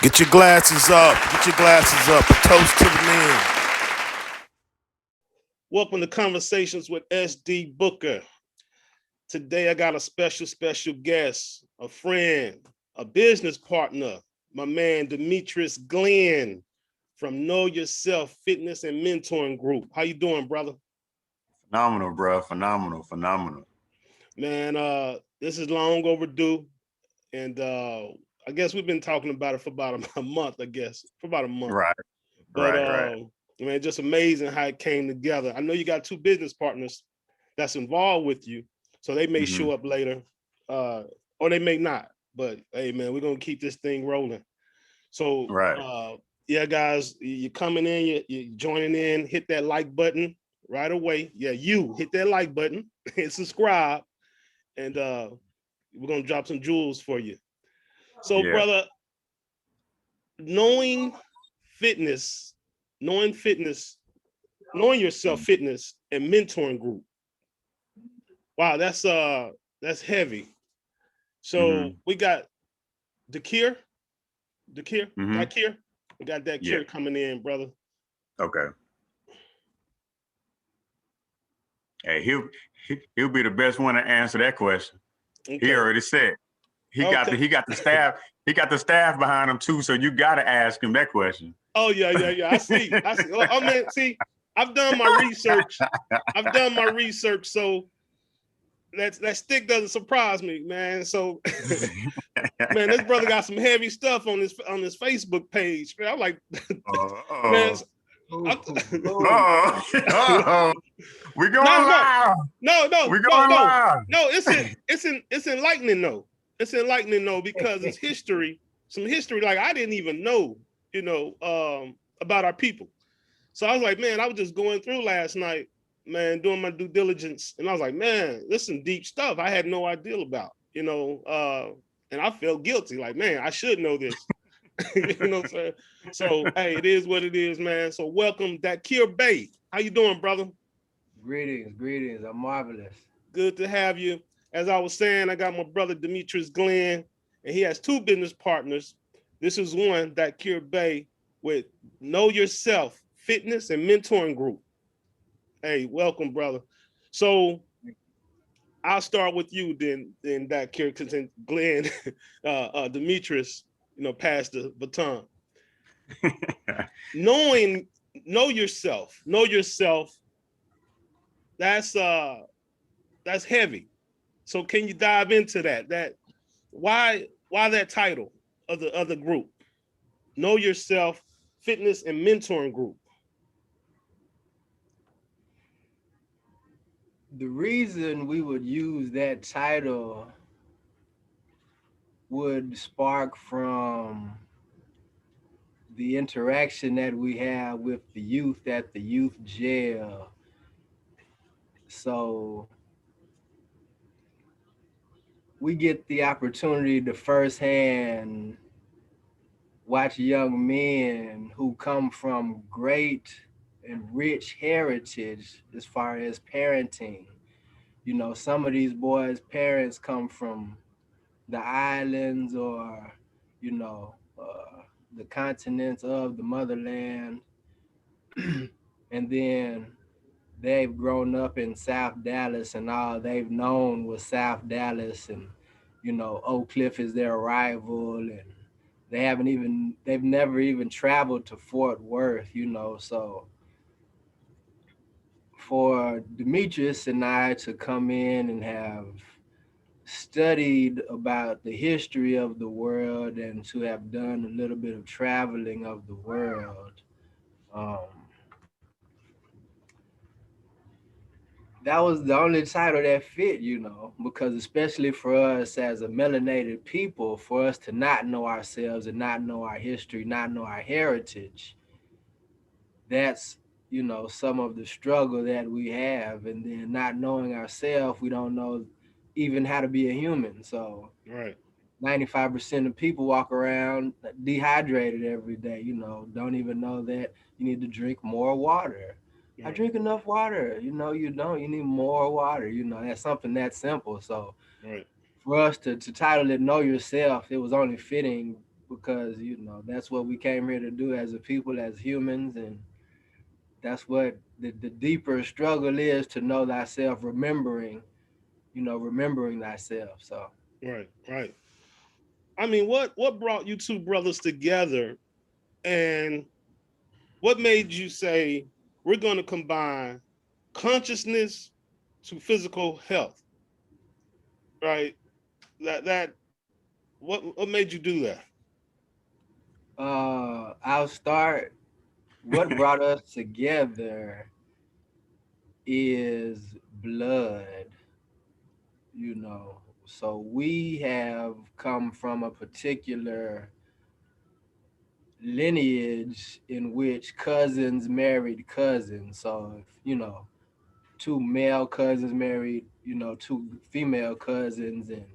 Get your glasses up. Get your glasses up. A toast to the men. Welcome to Conversations with SD Booker. Today I got a special guest, a friend, a business partner, my man Demetrius Glenn from Know Yourself Fitness and Mentoring Group. How you doing, brother? Phenomenal, bro. Phenomenal. Man, this is long overdue. And I guess we've been talking about it for about a month, for about a month. Right. But man, just amazing how it came together. I know you got two business partners that's involved with you, so they may show up later, or they may not. But hey, man, we're gonna keep this thing rolling. So, yeah, guys, you're coming in, you're joining in. Hit that like button right away. Yeah, you hit that like button and subscribe, and we're gonna drop some jewels for you. So, brother, knowing yourself, fitness and mentoring group. Wow, that's heavy. So we got Dakir. We got Dakir coming in, brother. Okay. Hey, he'll be the best one to answer that question. Okay. He already said he got the staff. He got the staff behind him too, so you got to ask him that question. Oh yeah. I see. Oh man, see, I've done my research. So that stick doesn't surprise me, man. So man, this brother got some heavy stuff on his Facebook page. Man, I'm like, man. We going live. No. We going live. No, it's enlightening though. It's enlightening though, because it's history, some history like I didn't even know, about our people. So I was like, man, I was just going through last night, man, doing my due diligence, and I was like, man, this is some deep stuff I had no idea about, and I felt guilty, like, man, I should know this. You know what I'm saying? So hey, it is what it is, man. So welcome, Dakir Bey. How you doing, brother? Greetings. I'm marvelous. Good to have you. As I was saying, I got my brother Demetrius Glenn, and he has two business partners. This is one, Dakir Bey, with Know Yourself Fitness and Mentoring Group. Hey, welcome, brother. So I'll start with you then Dakir, because then Glenn, Demetrius, passed the baton. Know yourself. That's heavy. So can you dive into that? Why that title of the group? Know Yourself Fitness and Mentoring Group. The reason we would use that title would spark from the interaction that we have with the youth at the youth jail. So we get the opportunity to firsthand watch young men who come from great and rich heritage as far as parenting. Some of these boys' parents come from the islands or, the continents of the motherland. And then they've grown up in South Dallas, and all they've known was South Dallas, and, Oak Cliff is their rival, and they've never even traveled to Fort Worth, so for Demetrius and I to come in and have studied about the history of the world and to have done a little bit of traveling of the world, that was the only title that fit, because especially for us as a melanated people, for us to not know ourselves and not know our history, not know our heritage, that's, some of the struggle that we have. And then not knowing ourselves, we don't know even how to be a human. So 95% of people walk around dehydrated every day, don't even know that you need to drink more water. I drink enough water. You don't. You need more water. That's something that simple. So for us to title it Know Yourself, it was only fitting because that's what we came here to do as a people, as humans, and that's what the deeper struggle is, to know thyself, remembering thyself. So Right, right. I mean, what brought you two brothers together, and what made you say we're going to combine consciousness to physical health? Right. That what made you do that? I'll start. What brought us together is blood, So we have come from a particular lineage in which cousins married cousins. So if, two male cousins married, two female cousins, and,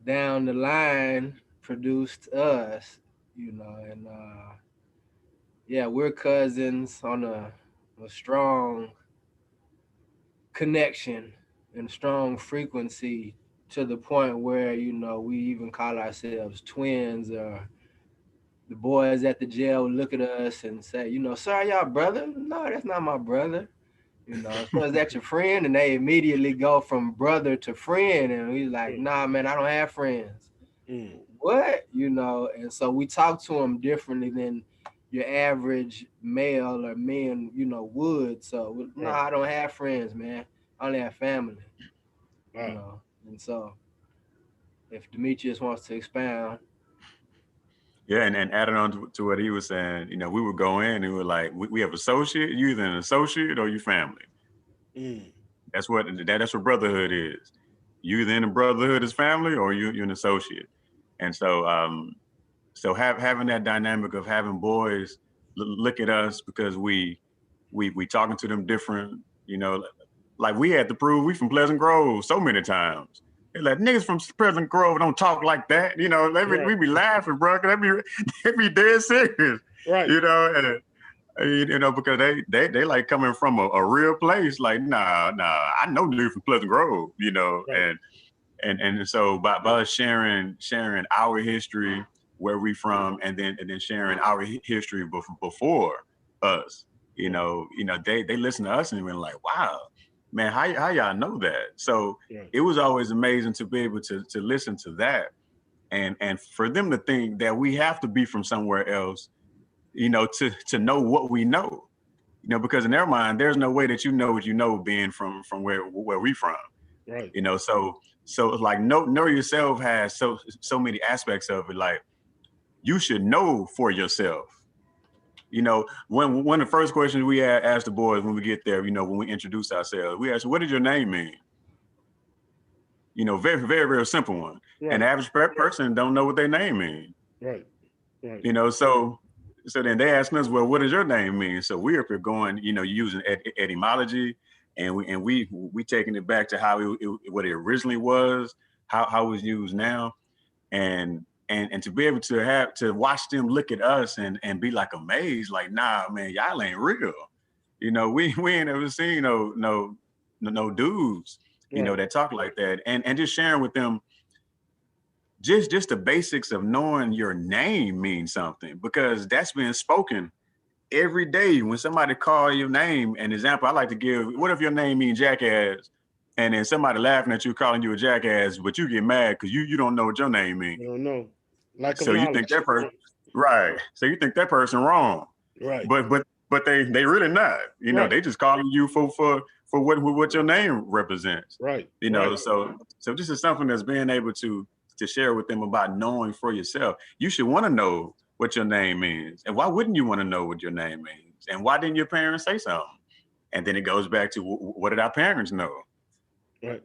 down the line produced us, and yeah, we're cousins on a strong connection and strong frequency, to the point where, we even call ourselves twins. Or the boys at the jail look at us and say, sir, y'all brother? No, that's not my brother. So is that your friend? And they immediately go from brother to friend. And we like, nah, man, I don't have friends. What? And so we talk to them differently than your average male or men, would. So, no, I don't have friends, man. I only have family, And so if Demetrius wants to expound. Yeah, and adding on to what he was saying, we would go in and we were like, we have associate, you either an associate or you family. That's what brotherhood is. You either in the brotherhood as family or you're an associate. And so having that dynamic of having boys look at us because we talking to them different, like we had to prove we from Pleasant Grove so many times. They're like, niggas from Pleasant Grove don't talk like that. We be laughing, bro. They be dead serious. Right. Because they like coming from a real place. Like, nah, I know niggas from Pleasant Grove, Right. and so by us sharing our history, where we from, and then sharing our history before us, they listen to us and we're like, wow, man, how y'all know that? So it was always amazing to be able to listen to that, and for them to think that we have to be from somewhere else, to know what we know, because in their mind, there's no way that you know what you know being from where we from, right? So like know yourself has so many aspects of it. Like you should know for yourself. When one of the first questions we ask the boys when we get there, when we introduce ourselves, we ask, what does your name mean? Very, very, very simple one. Right. An average person don't know what their name means. Right. So then they ask us, well, what does your name mean? So we're up here going, using etymology, and we taking it back to how what it originally was, how it was used now, and to be able to watch them look at us and be like amazed, like, nah, man, y'all ain't real. We ain't ever seen no dudes, that talk like that, and just sharing with them just the basics of knowing your name means something, because that's been spoken every day. When somebody call your name, an example I like to give, what if your name means jackass, and then somebody laughing at you calling you a jackass, but you get mad because you don't know what your name means. You don't know. So you think that person right. So you think that person wrong. Right. But they really not. Right. They just calling you for what your name represents. Right. So this is something that's being able to share with them about knowing for yourself. You should want to know what your name means. And why wouldn't you want to know what your name means? And why didn't your parents say something? And then it goes back to, what did our parents know? Right.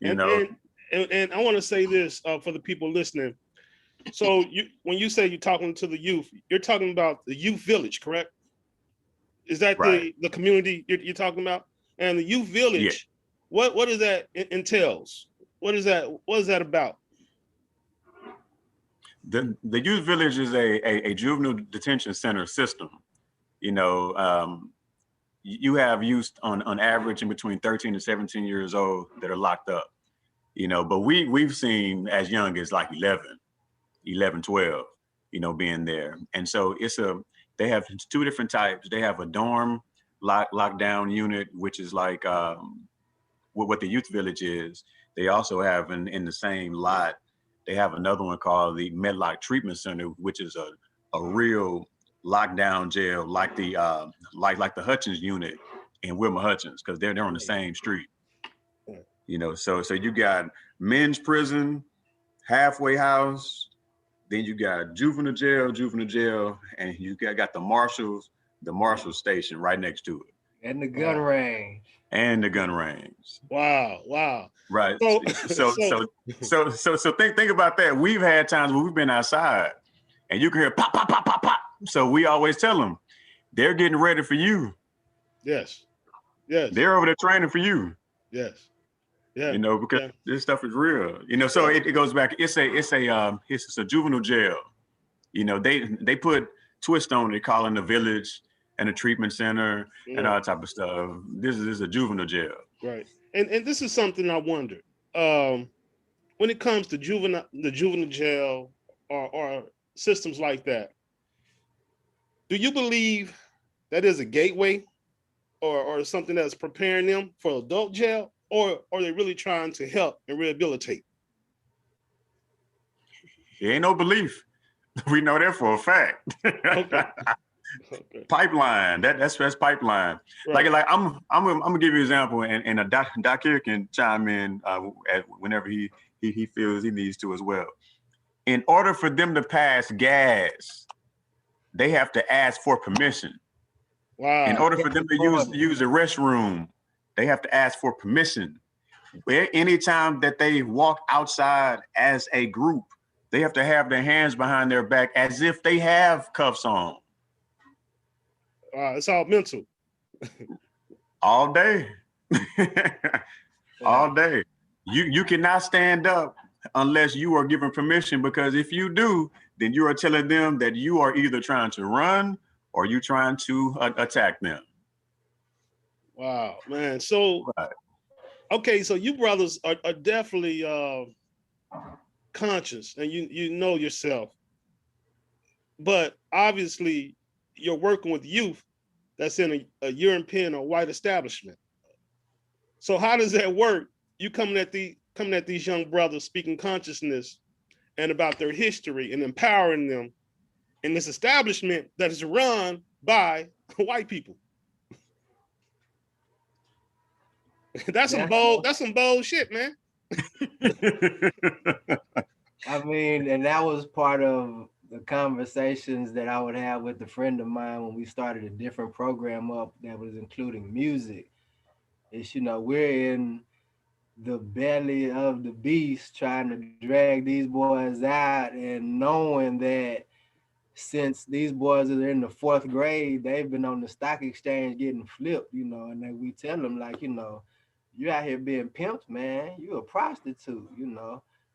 And I want to say this for the people listening. So when you say you're talking to the youth, you're talking about the youth village, correct? Is that right? the community you're talking about? And the youth village, yeah. What does that entails? What is that about? The youth village is a juvenile detention center system. You have youth on average in between 13 and 17 years old that are locked up. But we've seen as young as like 11. 11, 12, being there. And so they have two different types. They have a dorm lockdown unit, which is like what the youth village is. They also have in the same lot, they have another one called the Medlock Treatment Center, which is a real lockdown jail, like the Hutchins unit in Wilma Hutchins, because they're on the same street. So you got men's prison, halfway house, then you got juvenile jail, and you got the marshal station right next to it. And the gun range. And the gun range. Wow. Right. So think about that. We've had times where we've been outside and you can hear pop, pop, pop, pop, pop. So we always tell them, they're getting ready for you. Yes. They're over there training for you. Yes. Yeah. Because this stuff is real. So it goes back. It's a juvenile jail. They put twist on it, calling the village and a treatment center and all type of stuff. This is a juvenile jail. Right. And this is something I wondered. When it comes to the juvenile jail or systems like that, do you believe that is a gateway or something that's preparing them for adult jail, or are they really trying to help and rehabilitate? There ain't no belief. We know that for a fact. Okay. Pipeline. That's pipeline. Right. Like I'm gonna give you an example, and Doc here can chime in whenever he feels he needs to as well. In order for them to pass gas, they have to ask for permission. Wow. In order for them to use the restroom, they have to ask for permission. Anytime that they walk outside as a group, they have to have their hands behind their back as if they have cuffs on. It's all mental. All day. All day. You cannot stand up unless you are given permission, because if you do, then you are telling them that you are either trying to run or you trying to attack them. Wow, man. So, okay, so you brothers are definitely conscious, and you know yourself. But obviously, you're working with youth that's in a European or white establishment. So how does that work? You coming at these young brothers, speaking consciousness and about their history and empowering them in this establishment that is run by white people. That's some bold shit, man. I mean, and that was part of the conversations that I would have with a friend of mine when we started a different program up that was including music. It's, we're in the belly of the beast trying to drag these boys out, and knowing that since these boys are in the 4th grade, they've been on the stock exchange getting flipped, and then we tell them, like, you're out here being pimped, man. You a prostitute,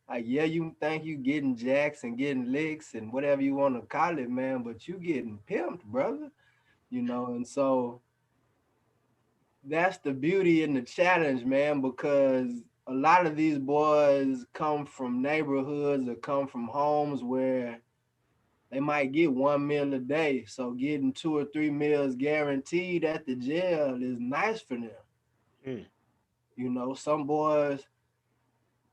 Like, yeah, you think you getting jacks and getting licks and whatever you want to call it, man, but you getting pimped, brother. And so that's the beauty and the challenge, man, because a lot of these boys come from neighborhoods or come from homes where they might get 1 meal a day. So getting 2 or 3 meals guaranteed at the jail is nice for them. Some boys,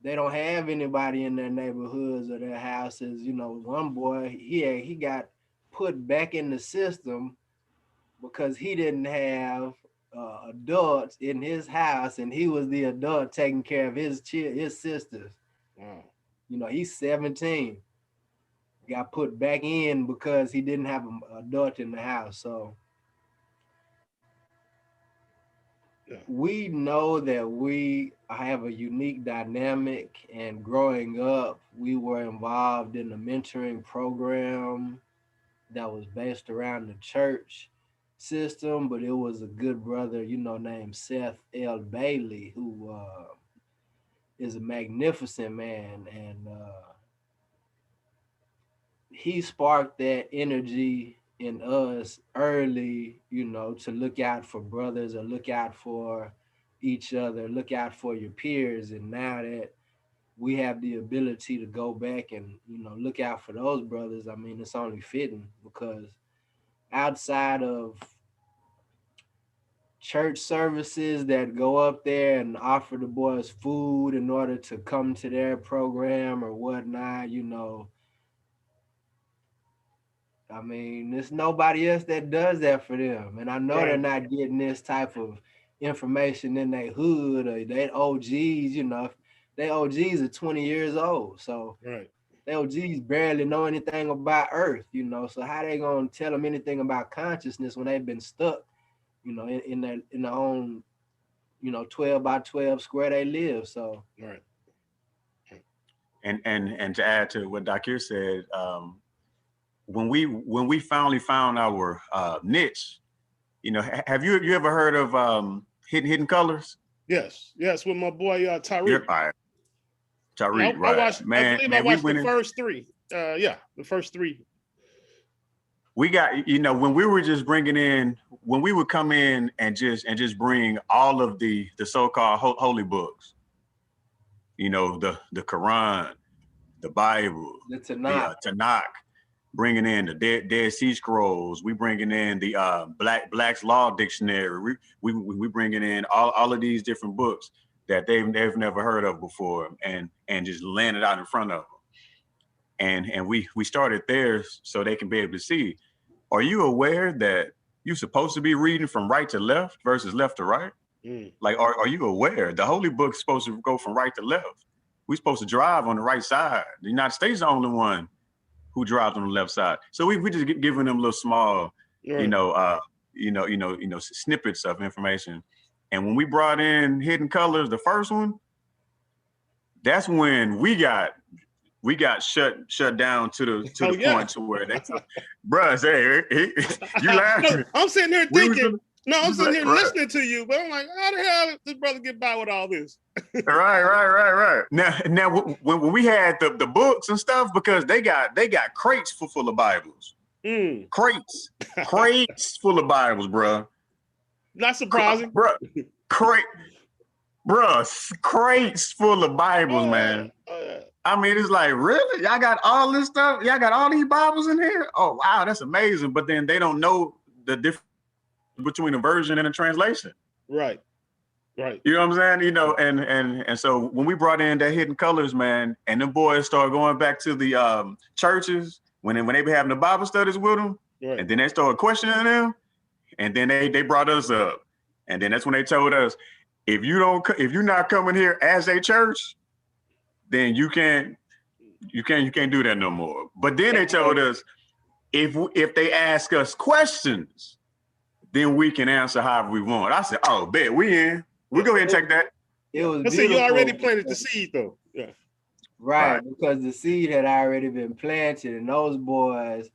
they don't have anybody in their neighborhoods or their houses. One boy, he got put back in the system because he didn't have adults in his house, and he was the adult taking care of his sisters. Wow. He's 17. Got put back in because he didn't have an adult in the house. So we know that we have a unique dynamic, and growing up, we were involved in a mentoring program that was based around the church system, but it was a good brother, named Seth L. Bailey, who is a magnificent man, and he sparked that energy in us early, to look out for brothers or look out for each other, look out for your peers. And now that we have the ability to go back and, look out for those brothers, I mean, it's only fitting, because outside of church services that go up there and offer the boys food in order to come to their program or whatnot, I mean, there's nobody else that does that for them. And I know they're not getting this type of information in their hood or they OGs, they OGs are 20 years old. So they OGs barely know anything about earth, so how they gonna tell them anything about consciousness when they've been stuck, in their own, 12 by 12 square they live. So and to add to what Dakir said, when we finally found our niche, have you ever heard of Hidden Colors? Yes, with my boy Tariq. Tariq, right? I watched, man, I watched the first three. The first three. We got, when we were just bringing in, when we would come in and just bring all of the so-called holy books, the Quran, the Bible, the Tanakh, bringing in the Dead Sea Scrolls, we bringing in the Black's Law Dictionary, we bringing in all of these different books that they've never heard of before, and just laying it out in front of them. And we started there so they can be able to see. Are you aware that you're supposed to be reading from right to left versus left to right? Like, are you aware the Holy Book's supposed to go from right to left? We're supposed to drive on the right side. The United States is the only one who drives on the left side. So we just giving them little small, snippets of information. And when we brought in Hidden Colors, the first one, that's when we got shut down to the point to where they, bruh, hey, you laughing? I'm sitting here thinking. I'm sitting here listening to you, but I'm like, how the hell did this brother get by with all this? Right. Now, when we had the books and stuff, because they got crates full of Bibles, crates full of Bibles, bruh. Not surprising, bruh. Crates full of Bibles, man. I mean, it's like, really? Y'all got all this stuff? Y'all got all these Bibles in here? Oh, wow, that's amazing. But then they don't know the difference between a version and a translation. Right. You know what I'm saying? And so when we brought in that Hidden Colors, man, and them boys started going back to the churches when they be having the Bible studies with them, and then they started questioning them, and then they brought us up, and then that's when they told us, if you're not coming here as a church, then you can't do that no more. But then they told us, if they ask us questions, then we can answer however we want. I said, oh, bet we in. We'll go ahead and take that. It was beautiful. You already planted the seed, though. Yeah. Right, because the seed had already been planted, and those boys,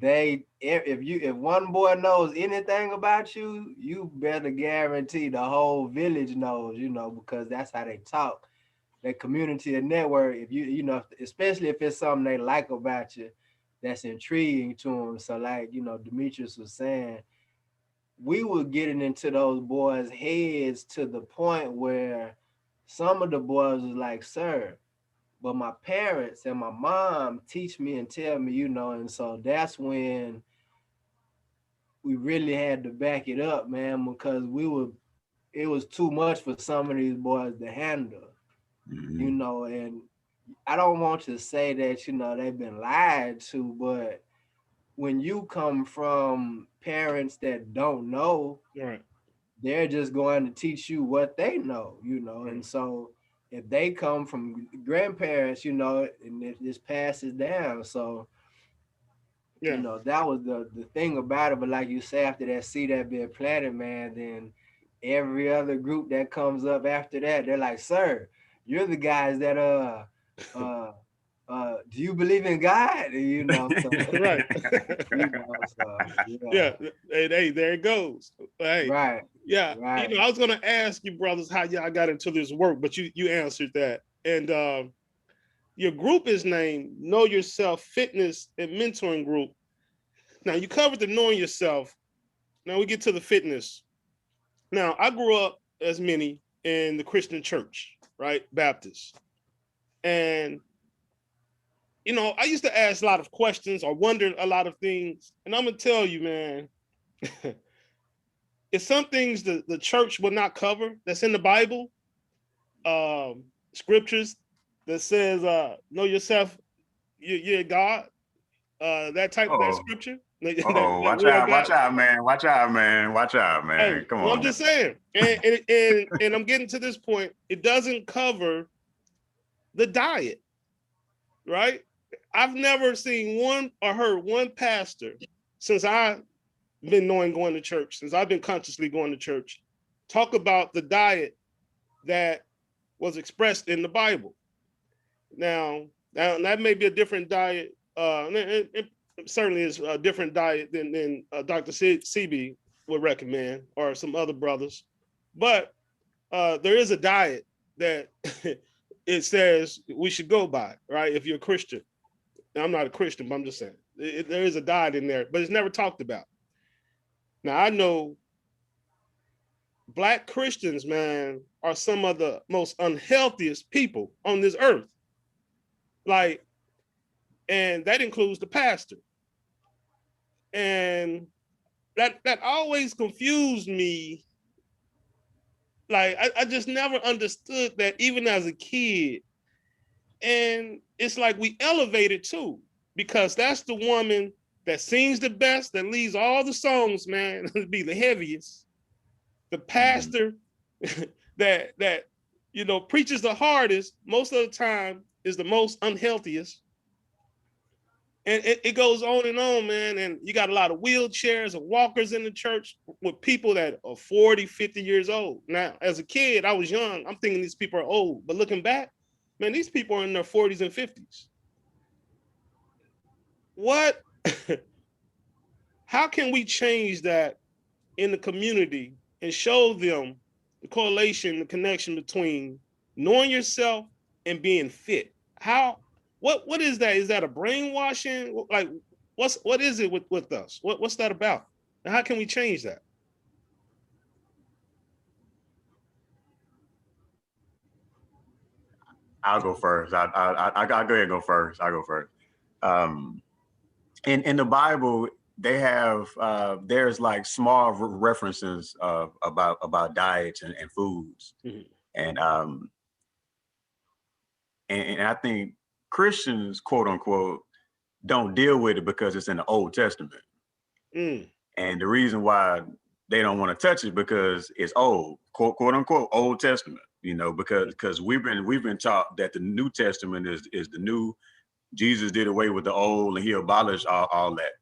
if one boy knows anything about you, you better guarantee the whole village knows, because that's how they talk. That community and network, if especially if it's something they like about you, that's intriguing to them. So like, Demetrius was saying, we were getting into those boys' heads to the point where some of the boys was like, sir, but my parents and my mom teach me and tell me, and so that's when we really had to back it up, man, because it was too much for some of these boys to handle, and I don't want to say that, they've been lied to, but when you come from parents that don't know, they're just going to teach you what they know, and so if they come from grandparents, and this passes down. So, that was the thing about it. But like you say, after that seed that been planted, man, then every other group that comes up after that, they're like, sir, you're the guys that do you believe in God? So, right. Hey, there it goes. Hey, right. Yeah. Right. I was gonna ask you, brothers, how y'all got into this work, but you answered that. And your group is named Know Yourself Fitness and Mentoring Group. Now you covered the knowing yourself. Now we get to the fitness. Now I grew up, as many, in the Christian church, right? Baptist. And, you know, I used to ask a lot of questions or wonder a lot of things. And I'm going to tell you, man, it's some things the church will not cover that's in the Bible, scriptures that says, know yourself, you're God, that scripture. Watch We are out, watch God. out, man. Watch out, man. Watch out, man. Hey, Come well, I'm on. just saying, and I'm getting to this point. It doesn't cover the diet, right? I've never seen one or heard one pastor since I've been knowing going to church, since I've been consciously going to church, talk about the diet that was expressed in the Bible. Now that may be a different diet. It certainly is a different diet than Dr. Sebi would recommend, or some other brothers. But there is a diet that it says we should go by, right? If you're a Christian. Now, I'm not a Christian, but I'm just saying there is a diet in there, but it's never talked about. Now, I know Black Christians, man, are some of the most unhealthiest people on this earth. Like, and that includes the pastor. And that always confused me. Like, I just never understood that even as a kid. And it's like we elevate it too, because that's the woman that sings the best, that leads all the songs, man, to be the heaviest. The pastor that you know preaches the hardest most of the time is the most unhealthiest. And it goes on, man. And you got a lot of wheelchairs and walkers in the church with people that are 40, 50 years old. Now, as a kid, I was young. I'm thinking these people are old. But looking back, man, these people are in their 40s and 50s. What? How can we change that in the community and show them the correlation, the connection between knowing yourself and being fit? How? What is that? Is that a brainwashing? Like, what is it with us? What's that about? And how can we change that? I'll go first. I'll go ahead and go first. I'll go first. In the Bible, they have there's like small references about diets and foods, and I think Christians, quote unquote, don't deal with it because it's in the Old Testament. And the reason why they don't want to touch it because it's old, quote unquote, Old Testament. You know, because we've been taught that the New Testament is the new. Jesus did away with the old and he abolished all that.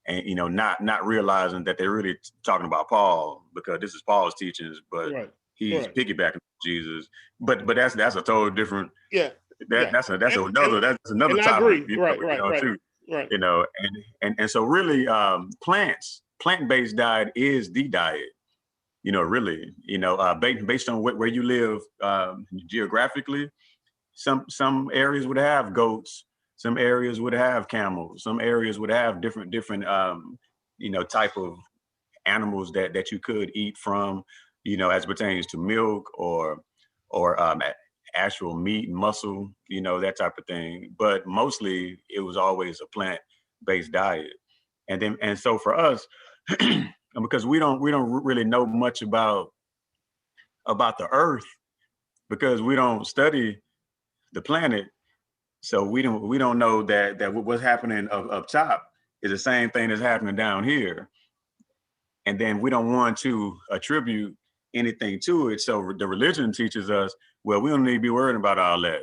And you know, not realizing that they're really talking about Paul, because this is Paul's teachings, but he's piggybacking Jesus. But that's a total different. That's another topic. I agree. Too. Right. You know, and so really, plant-based diet is the diet. You know, really, you know, based on where you live geographically, some areas would have goats, some areas would have camels, some areas would have different you know, type of animals that you could eat from, you know, as pertains to milk or actual meat and muscle, you know, that type of thing. But mostly it was always a plant-based diet. And so for us, because we don't really know much about the earth, because we don't study the planet, so we don't know that what's happening up top is the same thing that's happening down here, and then we don't want to attribute anything to it. So the religion teaches us, well, we don't need to be worried about all that.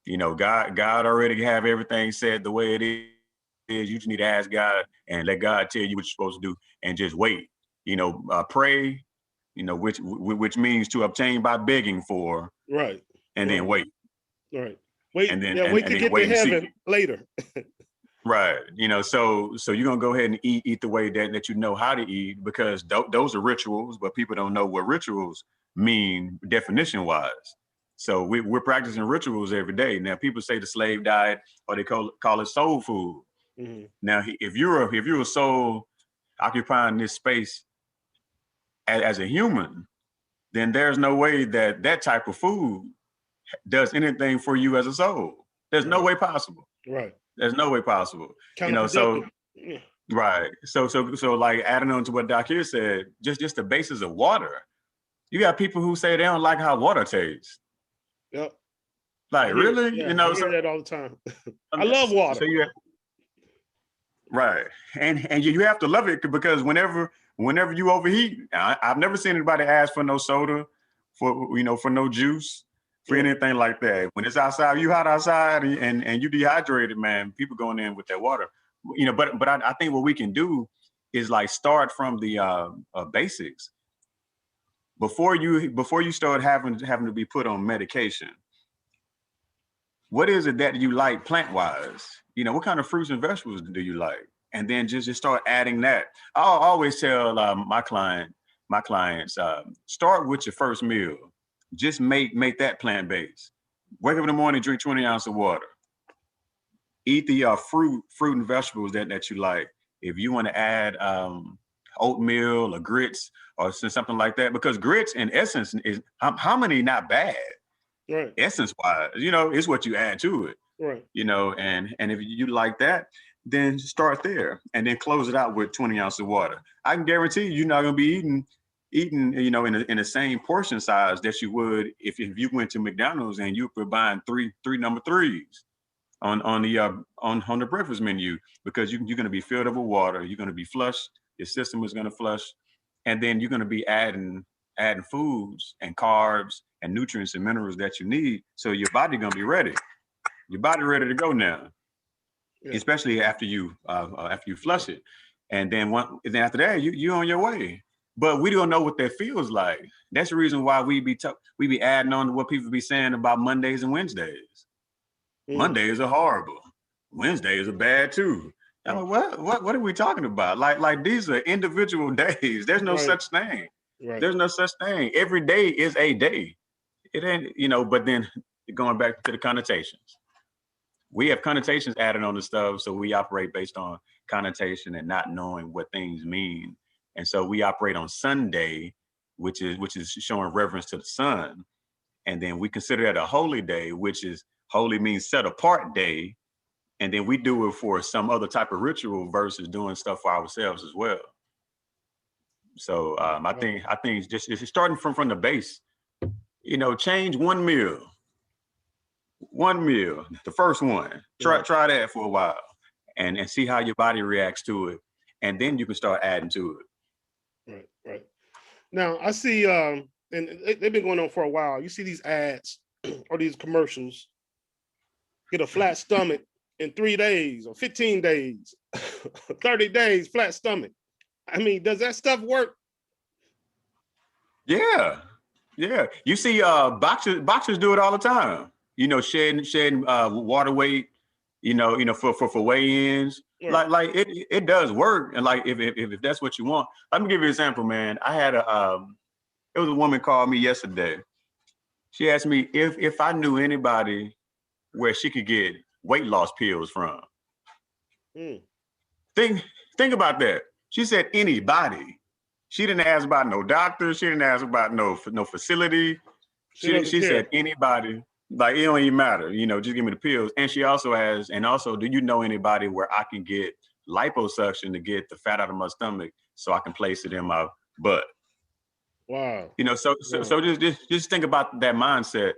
You know, God already have everything said the way it is. You just need to ask God and let God tell you what you're supposed to do, and just wait. You know, pray. You know, which means to obtain by begging for. Right. And then wait. Right. Wait. And then wait to get to heaven later. Right. You know, so you're gonna go ahead and eat the way that you know how to eat, because those are rituals, but people don't know what rituals mean definition wise. So we're practicing rituals every day. Now people say the slave diet, or they call it soul food. Now, if you're a soul occupying this space as a human, then there's no way that type of food does anything for you as a soul. There's no way possible. Right. There's no way possible. You know, Counterproductive. so right. So like adding on to what Doc here said, just the basis of water. You got people who say they don't like how water tastes. Yep. Like really? Yeah, You know, I hear so that all the time. I love water. So you right. And you have to love it because whenever you overheat, I've never seen anybody ask for no soda, for no juice, for anything like that. When it's outside, you hot outside and you dehydrated, man, people going in with that water. You know, but I think what we can do is like start from the basics. Before you start having to be put on medication, what is it that you like plant-wise? You know, what kind of fruits and vegetables do you like? And then just start adding that. I'll always tell my clients, start with your first meal. Just make that plant-based. Wake up in the morning, drink 20 ounces of water. Eat the fruit and vegetables that you like. If you want to add oatmeal or grits or something like that, because grits in essence is how many not bad. Right. Essence wise, you know, it's what you add to it. Right. You know, and if you like that, then start there and then close it out with 20 ounces of water. I can guarantee you're not gonna be eating, you know, in the same portion size that you would if you went to McDonald's and you were buying three number threes on the breakfast menu, because you're gonna be filled up with water, you're gonna be flushed, your system is gonna flush, and then you're gonna be adding foods and carbs and nutrients and minerals that you need, so your body gonna be ready. Your body ready to go now, especially after you flush it, and then after that you on your way. But we don't know what that feels like. That's the reason why we be adding on to what people be saying about Mondays and Wednesdays. Mondays are horrible. Wednesdays are bad too. I mean, what are we talking about? Like these are individual days. There's no such thing. Right. There's no such thing. Every day is a day. It ain't, you know, but then going back to the connotations. We have connotations added on the stuff, so we operate based on connotation and not knowing what things mean. And so we operate on Sunday, which is showing reverence to the sun. And then we consider that a holy day, which is holy means set apart day. And then we do it for some other type of ritual versus doing stuff for ourselves as well. So I think it's starting from the base. You know, change one meal, the first one. Try that for a while, and see how your body reacts to it, and then you can start adding to it. Right. Now I see, and they've been going on for a while. You see these ads or these commercials. Get a flat stomach in 3 days or 15 days, 30 days, flat stomach. I mean, does that stuff work? Yeah. You see, boxers do it all the time. You know, shedding water weight. You know, for weigh-ins. Right. Like it does work, and like if that's what you want. Let me give you an example, man. I had it was a woman called me yesterday. She asked me if I knew anybody where she could get weight loss pills from. Think about that. She said anybody. She didn't ask about no doctor. She didn't ask about no facility. She said anybody. Like, it don't even matter. You know, just give me the pills. And she also asked, do you know anybody where I can get liposuction to get the fat out of my stomach so I can place it in my butt? Wow. You know, so just think about that mindset.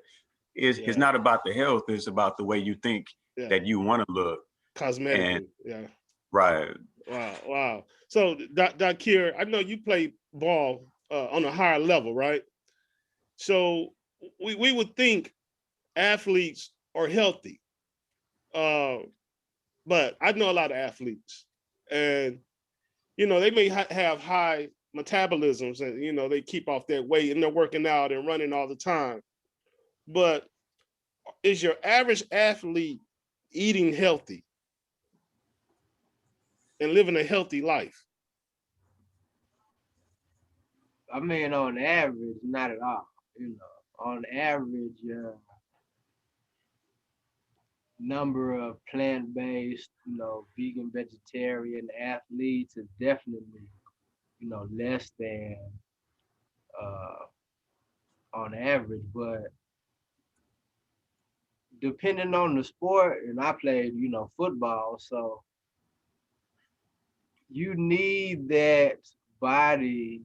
It's not about the health. It's about the way you think that you want to look. Cosmetically, Right. Wow. So, Doc Kier, I know you play ball on a higher level, right? So we would think athletes are healthy, but I know a lot of athletes, and you know they may have high metabolisms, and you know they keep off that weight and they're working out and running all the time. But is your average athlete eating healthy and living a healthy life? I mean, on average, not at all. You know, on average, number of plant-based, you know, vegan, vegetarian athletes is definitely, you know, less than on average. But depending on the sport, and I played, football, so you need that body,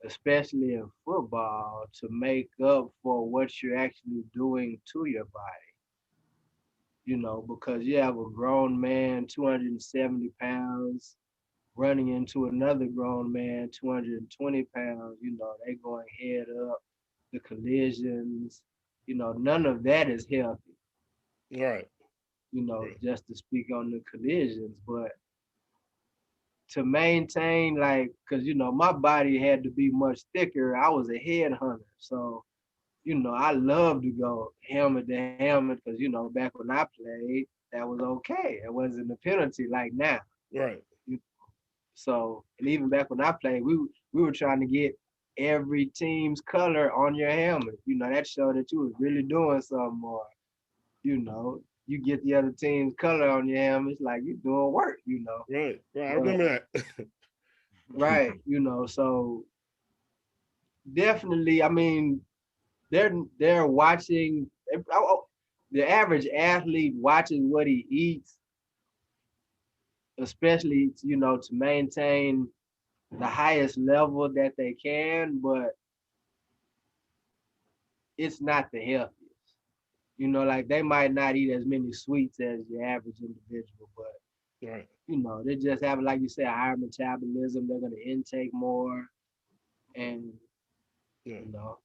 especially in football, to make up for what you're actually doing to your body. Because you have a grown man, 270 pounds, running into another grown man, 220 pounds, they going head up, the collisions, none of that is healthy, Right. Right. just to speak on the collisions. But to maintain, like, because, my body had to be much thicker, I was a headhunter. So, I love to go helmet to helmet because, back when I played, that was okay. It wasn't a penalty like now. Right. So, and even back when I played, we were trying to get every team's color on your helmet. That showed that you was really doing something more. You get the other team's color on your helmet, it's like you doing work. Right. Right. I But, remember that. right, so definitely, I mean, they're watching. The average athlete watches what he eats, especially to maintain the highest level that they can, but it's not the healthiest. Like they might not eat as many sweets as your average individual, but Right. they just have, like you said, a higher metabolism. They're gonna intake more, and Yeah.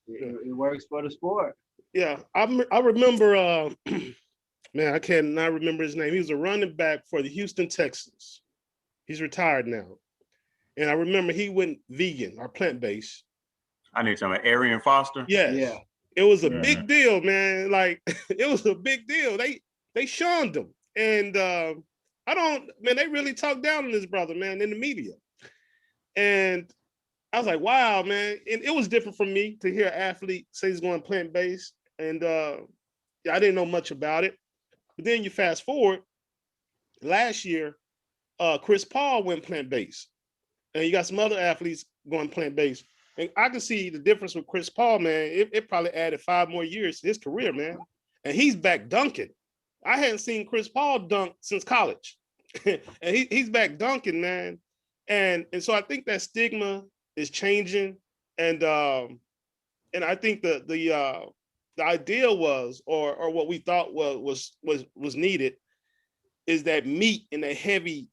Yeah. it works for the sport. Yeah. I remember man, I cannot remember his name. He was a running back for the Houston Texans. He's retired now. And I remember he went vegan or plant-based. I need some Arian Foster. Yes. Yeah. It was a Yeah. big deal, man. Like it was a big deal. They shunned him. And they really talked down on this brother, man, in the media. And I was like, wow, man. And it was different for me to hear an athlete say he's going plant-based. And I didn't know much about it. But then you fast forward, last year, Chris Paul went plant-based. And you got some other athletes going plant-based. And I can see the difference with Chris Paul, man. It probably added 5 more years to his career, man. And he's back dunking. I hadn't seen Chris Paul dunk since college. And he's back dunking, man. And so I think that stigma is changing. And I think the idea was, or what we thought was needed, is that meat and that heavy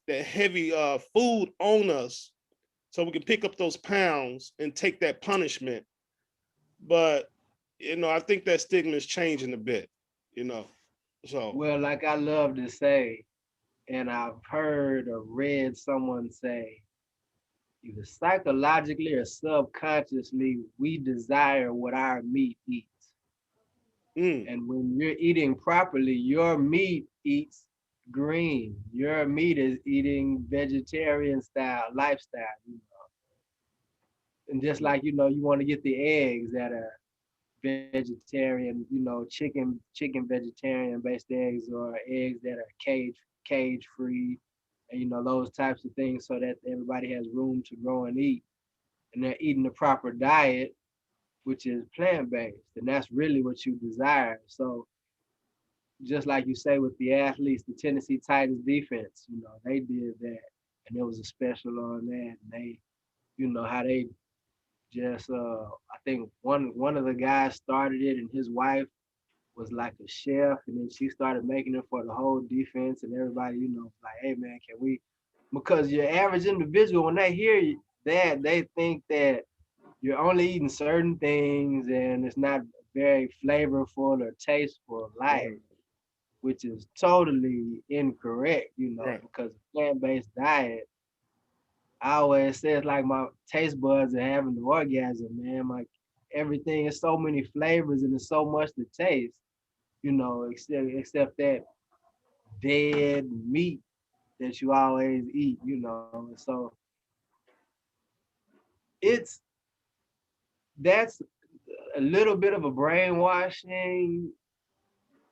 food on us, so we can pick up those pounds and take that punishment. But I think that stigma is changing a bit. So Well, like I love to say, and I've heard or read someone say, either psychologically or subconsciously, we desire what our meat eats. And when you're eating properly, your meat eats green. Your meat is eating vegetarian style lifestyle. And just like you want to get the eggs that are vegetarian, chicken vegetarian based eggs, or eggs that are cage free, and those types of things, so that everybody has room to grow and eat, and they're eating the proper diet, which is plant based, and that's really what you desire. So just like you say with the athletes, the Tennessee Titans defense, they did that, and there was a special on that, and they, how they just I think one of the guys started it, and his wife was like a chef, and then she started making it for the whole defense, and everybody, like, hey man, can we? Because your average individual, when they hear that, they think that you're only eating certain things, and it's not very flavorful or tasteful life, which is totally incorrect, Right. because plant-based diet, I always say it's like my taste buds are having the orgasm, man. Like everything is so many flavors and there's so much to taste, except that dead meat that you always eat. And so it's that's a little bit of a brainwashing,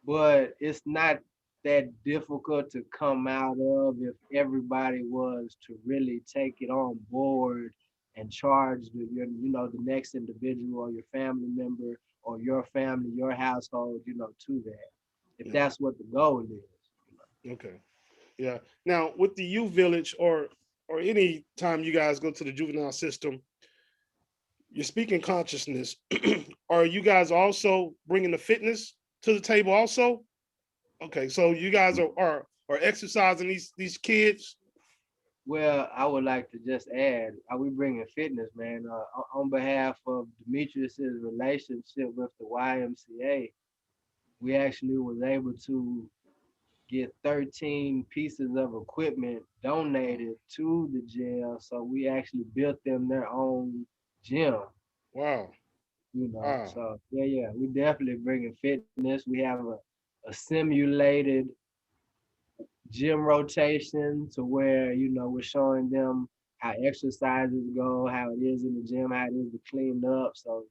but it's not that difficult to come out of if everybody was to really take it on board and charge the next individual or your family member or your family, your household, to that. if that's what the goal is. Okay. Yeah. Now with the youth village or any time you guys go to the juvenile system, you're speaking consciousness. Are you guys also bringing the fitness to the table also? Okay, so you guys are exercising these kids. Well, I would like to just add, are we bringing fitness, man? On behalf of Demetrius's relationship with the YMCA, we actually was able to get 13 pieces of equipment donated to the jail. So we actually built them their own gym, Wow. Wow. So yeah, we definitely bringing fitness. We have a simulated gym rotation to where, we're showing them how exercises go, how it is in the gym, how it is to clean up. So,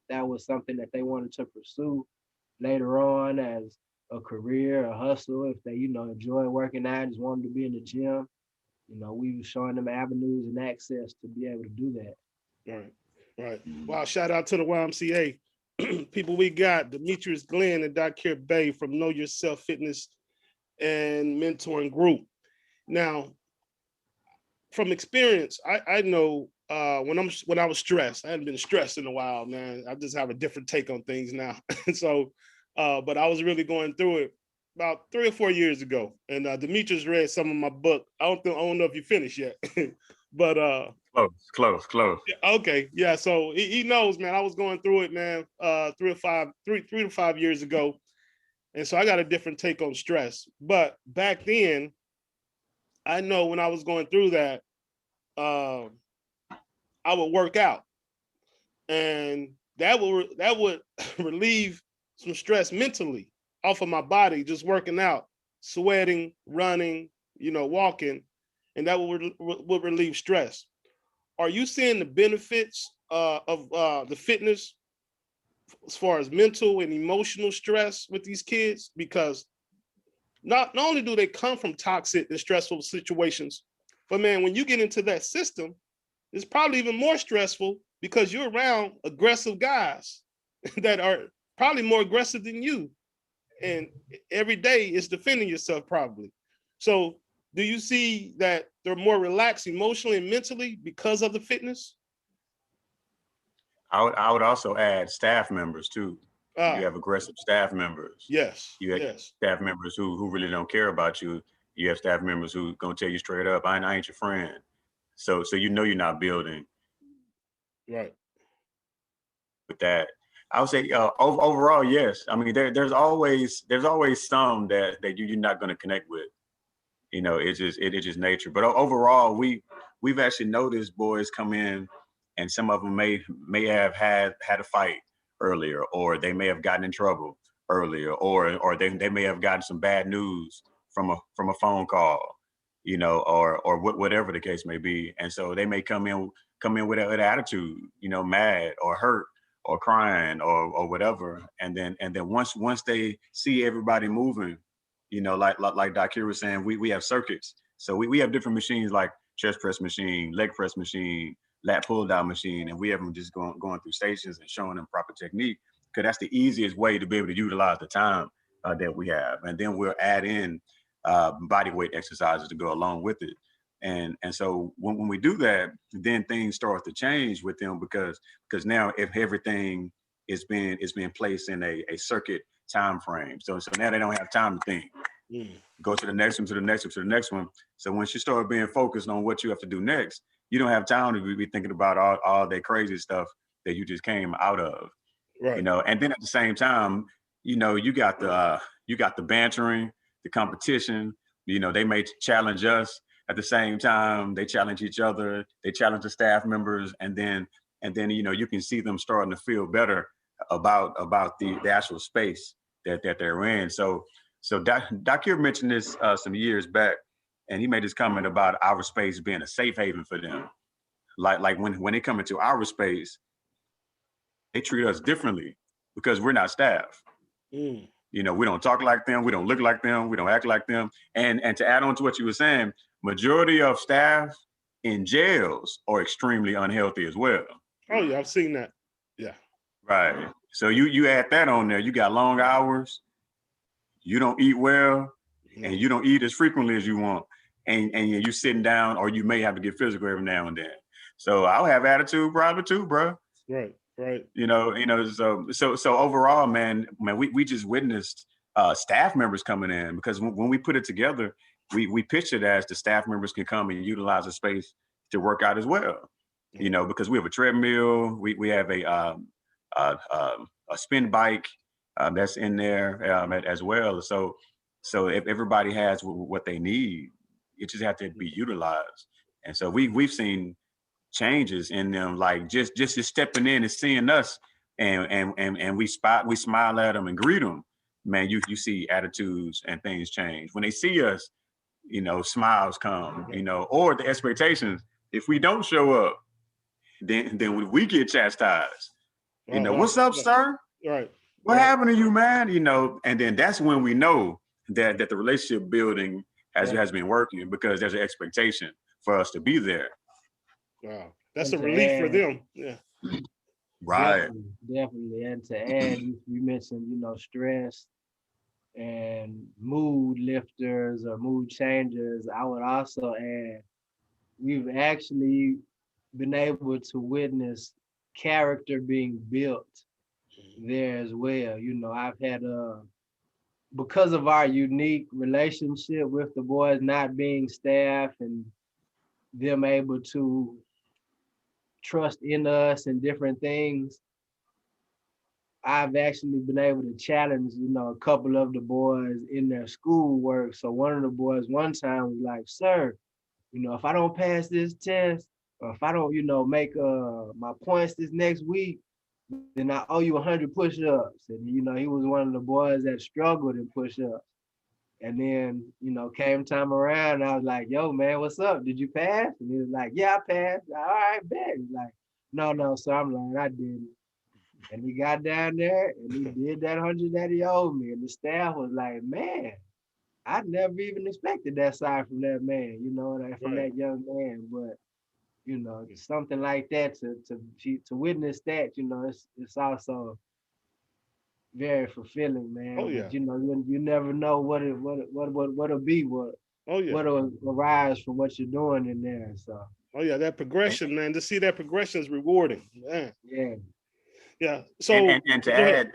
that was something that they wanted to pursue later on as a career, a hustle. If they, enjoy working out, just wanted to be in the gym, we were showing them avenues and access to be able to do that. Right. Right. Wow. Shout out to the YMCA. People we got, Demetrius Glenn and Dr. Bay from Know Yourself Fitness and Mentoring Group. Now, from experience, I know when I was stressed, I hadn't been stressed in a while, man. I just have a different take on things now. So, but I was really going through it about 3 or 4 years ago. And Demetrius read some of my book. I don't know if you finished yet, but close. okay, yeah. So he knows, man. I was going through it, man. 3 to 5 years ago, and so I got a different take on stress. But back then, I know when I was going through that, I would work out, and that would relieve some stress mentally off of my body, just working out, sweating, running, walking, and that would relieve stress. Are you seeing the benefits of the fitness as far as mental and emotional stress with these kids? Because not only do they come from toxic and stressful situations, but man, when you get into that system, it's probably even more stressful because you're around aggressive guys that are probably more aggressive than you. And every day is defending yourself probably. So do you see that they're more relaxed emotionally and mentally because of the fitness? I would also add staff members too. You have aggressive staff members. Yes. You have staff members who really don't care about you. You have staff members who gonna tell you straight up, I ain't your friend. So you're not building. Right. With that, I would say overall, yes. I mean, there's always some that you're not going to connect with. It is just nature. But overall, we've actually noticed boys come in, and some of them may have had a fight earlier, or they may have gotten in trouble earlier, or they may have gotten some bad news from a phone call, or whatever the case may be. And so they may come in with an attitude, mad or hurt or crying or whatever. And then once they see everybody moving, like Dr. was saying, we have circuits. So we have different machines like chest press machine, leg press machine, lat pull down machine, and we have them just going through stations and showing them proper technique, because that's the easiest way to be able to utilize the time that we have. And then we'll add in body weight exercises to go along with it. And so when we do that, then things start to change with them, because now if everything is being placed in a circuit time frame, so now they don't have time to think. Go to the next one, to the next one, to the next one. So once you start being focused on what you have to do next, you don't have time to be thinking about all that crazy stuff that you just came out of. Right. And then at the same time, you got the bantering, the competition. They may challenge us. At the same time, they challenge each other. They challenge the staff members, and then you can see them starting to feel better about the actual space that they're in. So Dr. mentioned this some years back, and he made this comment about our space being a safe haven for them. Like when they come into our space, they treat us differently because we're not staff. We don't talk like them. We don't look like them. We don't act like them. And to add on to what you were saying, majority of staff in jails are extremely unhealthy as well. Oh yeah, I've seen that. Yeah. Right. So you add that on there. You got long hours. you don't eat well, and you don't eat as frequently as you want, and you're sitting down, or you may have to get physical every now and then. So I'll have attitude probably too, bro. Right. So overall, man, we just witnessed staff members coming in, because when we put it together, we pitched it as the staff members can come and utilize the space to work out as well. Because we have a treadmill, we have a spin bike that's in there as well. So if everybody has what they need, it just have to be utilized. And so we've seen changes in them, like just stepping in and seeing us, and we smile at them and greet them. Man, you see attitudes and things change when they see us. Smiles come. Or the expectations. If we don't show up, then we get chastised. What's up, sir? Right. What happened to you, man? And then that's when we know that the relationship building has been working, because there's an expectation for us to be there. Wow, that's a relief for them. Yeah. Right. Definitely. And to add, you mentioned, stress and mood lifters or mood changers. I would also add, we've actually been able to witness character being built there as well. I've had because of our unique relationship with the boys not being staff, and them able to trust in us and different things, I've actually been able to challenge, a couple of the boys in their schoolwork. So one of the boys one time was like, "Sir, if I don't pass this test, or if I don't, make my points this next week, then I owe you 100 push-ups." And he was one of the boys that struggled in push-ups. And then, came time around, I was like, "Yo, man, what's up? Did you pass?" And he was like, "Yeah, I passed." All right, bet. He's like, "No, sir." I'm like, "I didn't." And he got down there and he did that 100 that he owed me. And the staff was like, "Man, I never even expected that side from that man, from that young man." But, something like that to witness that, it's also very fulfilling, man. Oh, yeah. But, you never know what'll be, what'll arise from what you're doing in there. So. Oh yeah, that progression, man. To see that progression is rewarding, man. Yeah. Yeah. So and to add,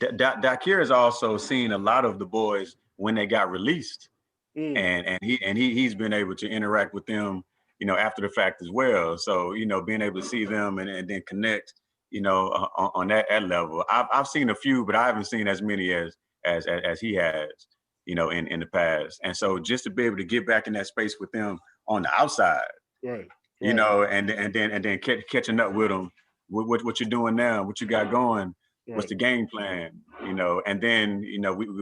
Dakir has also seen a lot of the boys when they got released, and he's been able to interact with them, after the fact as well. So being able to see them and then connect, on that level. I've seen a few, but I haven't seen as many as he has, in the past. And so just to be able to get back in that space with them on the outside, right. and then catching up with them. What you're doing now, what you got going, what's the game plan, and then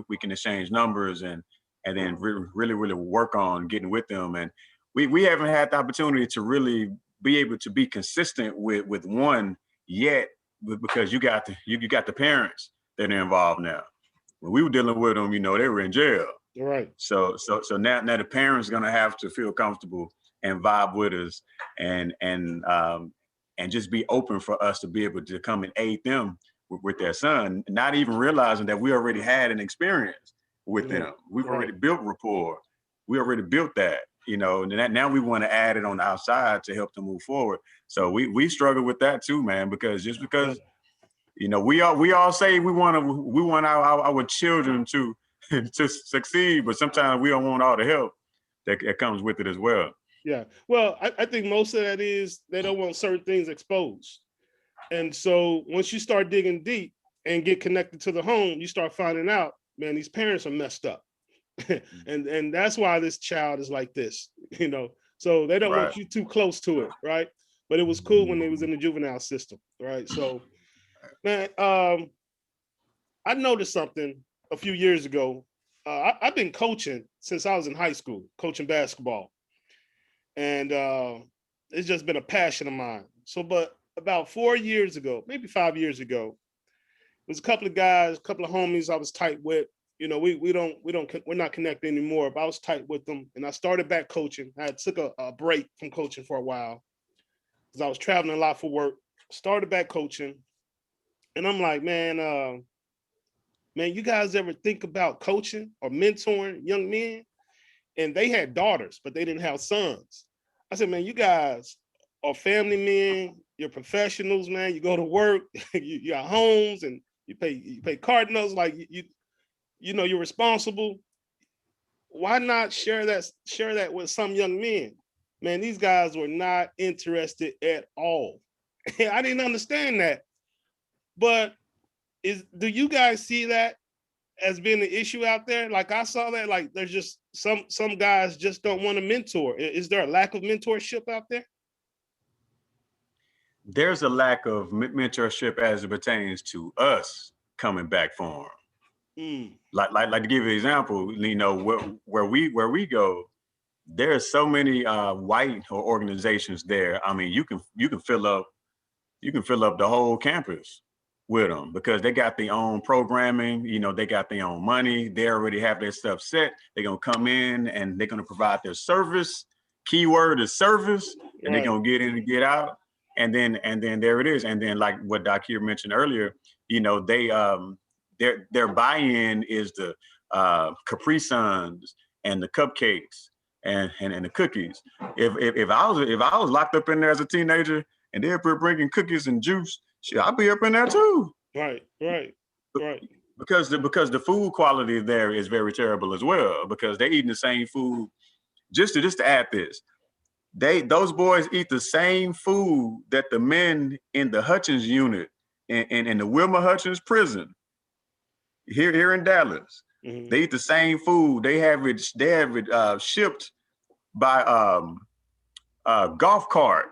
we can exchange numbers and then really work on getting with them. And we haven't had the opportunity to really be able to be consistent with one yet, because you got the parents that are involved now. When we were dealing with them, they were in jail. Right. So now the parents are gonna have to feel comfortable and vibe with us, and just be open for us to be able to come and aid them with their son, not even realizing that we already had an experience with them. We've already built rapport. We already built that, and now we want to add it on the outside to help them move forward. So we struggle with that too, man, because we all say we want our children to to succeed, but sometimes we don't want all the help that comes with it as well. Yeah. Well, I think most of that is they don't want certain things exposed. And so once you start digging deep and get connected to the home, you start finding out, man, these parents are messed up. and that's why this child is like this, so they don't want you too close to it. Right. But it was cool when they was in the juvenile system. Right. So, man, I noticed something a few years ago. I've been coaching since I was in high school, coaching basketball. And it's just been a passion of mine. So, but about 4 years ago, maybe 5 years ago, there was a couple of guys, a couple of homies I was tight with. We're not connected anymore, but I was tight with them. And I started back coaching. I took a break from coaching for a while because I was traveling a lot for work. Started back coaching. And I'm like, man, man, you guys ever think about coaching or mentoring young men? And they had daughters, but they didn't have sons. I said, man, you guys are family men, you're professionals, man. You go to work, you got homes, and you pay card notes, like you know you're responsible. Why not share that with some young men? Man, these guys were not interested at all. I didn't understand that. But do you guys see that as being an issue out there? Like I saw that, like there's just some guys just don't want to mentor. Is there a lack of mentorship out there? There's a lack of mentorship as it pertains to us coming back for them. Like to give you an example, you know, where we go, there's so many white organizations there. I mean, you can fill up the whole campus with them because they got their own programming. You know, they got their own money. They already have their stuff set. They're gonna come in and they're gonna provide their service. Keyword is service, and they're gonna get in and get out. And then there it is. And then like what Doc here mentioned earlier, you know, their buy-in is the Capri Suns and the cupcakes and the cookies. If I was locked up in there as a teenager and they're bringing cookies and juice, shit, I'd be up in there too. Right. Because the food quality there is very terrible as well. Because they're eating the same food. Just to add this, those boys eat the same food that the men in the Hutchins unit in the Wilma Hutchins prison here in Dallas. Mm-hmm. They eat the same food. They have it shipped by golf cart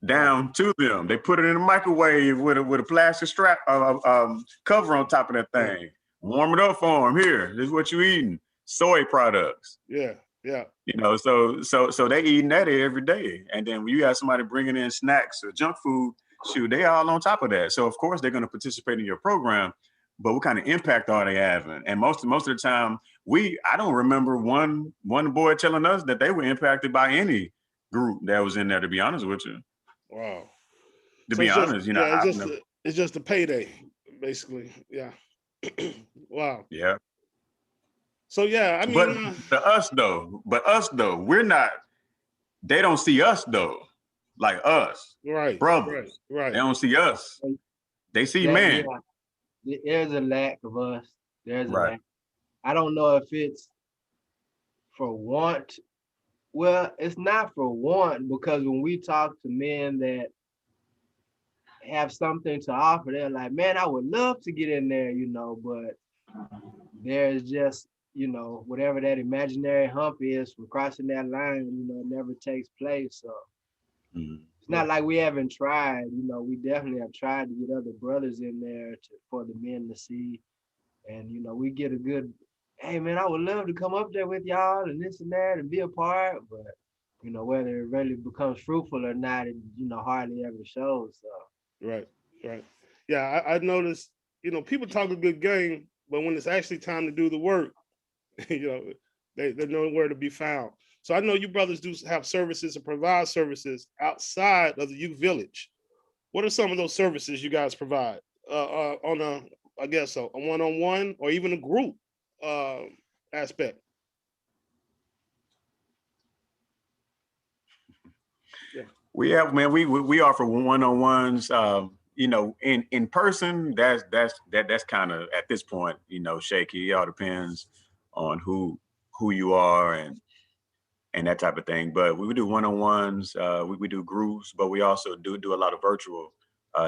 down to them. They put it in a microwave with a plastic strap cover on top of that thing. Warm it up for them. Here, this is what you eating. Soy products. Yeah. You know, so they eating that every day. And then when you have somebody bringing in snacks or junk food, shoot, they all on top of that. So of course they're going to participate in your program, but what kind of impact are they having? And most of the time, I don't remember one boy telling us that they were impacted by any group that was in there, to be honest with you. Wow. To be honest, you know, it's just a payday, basically. Yeah. Wow. Yeah. So yeah, I mean, but us though, we're not. They don't see us though, like us, right, brothers. Right. They don't see us. They see men. Yeah. There's a lack of us. There's a lack. I don't know if it's for want. Well, it's not for want, because when we talk to men that have something to offer, they're like, man, I would love to get in there, you know, but there's just, you know, whatever that imaginary hump is for crossing that line, you know, it never takes place. So it's not like we haven't tried, you know, we definitely have tried to get other brothers in there for the men to see. And, you know, we get a good, hey man, I would love to come up there with y'all and this and that and be a part, but, you know, whether it really becomes fruitful or not, it, you know, hardly ever shows. So. Right. Yeah, I noticed, you know, people talk a good game, but when it's actually time to do the work, you know, they're nowhere to be found. So I know you brothers do have services and provide services outside of the youth village. What are some of those services you guys provide on a one-on-one or even a group aspect? Yeah. We offer one-on-ones. You know, in person, that's kind of at this point, you know, shaky. It all depends on who you are and that type of thing. But we do one-on-ones, we do groups, but we also do a lot of virtual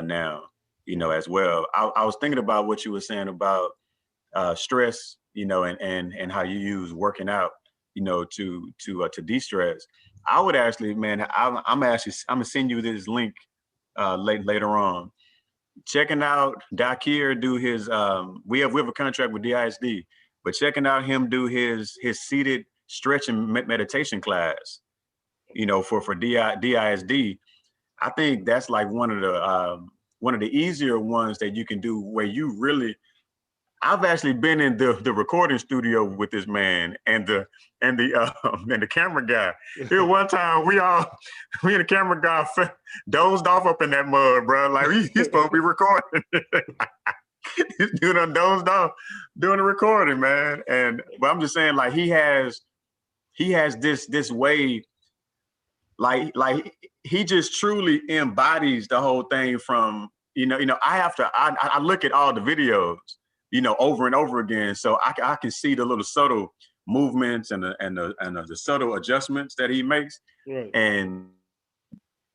now, you know, as well. I was thinking about what you were saying about stress, you know, and how you use working out, you know, to de-stress. I would actually, man, I'm gonna send you this link later on. Checking out Dakir do his we have a contract with DISD, but checking out him do his seated stretch and meditation class, you know, for DISD, I think that's like one of the easier ones that you can do, where you really, I've actually been in the recording studio with this man and the camera guy. Here one time we and the camera guy dozed off up in that mud, bro. Like he's supposed to be recording. dude done dozed off doing the recording, man. But I'm just saying, like he has this way, like he just truly embodies the whole thing. From I look at all the videos, over and over again, so I can see the little subtle movements and the subtle adjustments that he makes, Right. and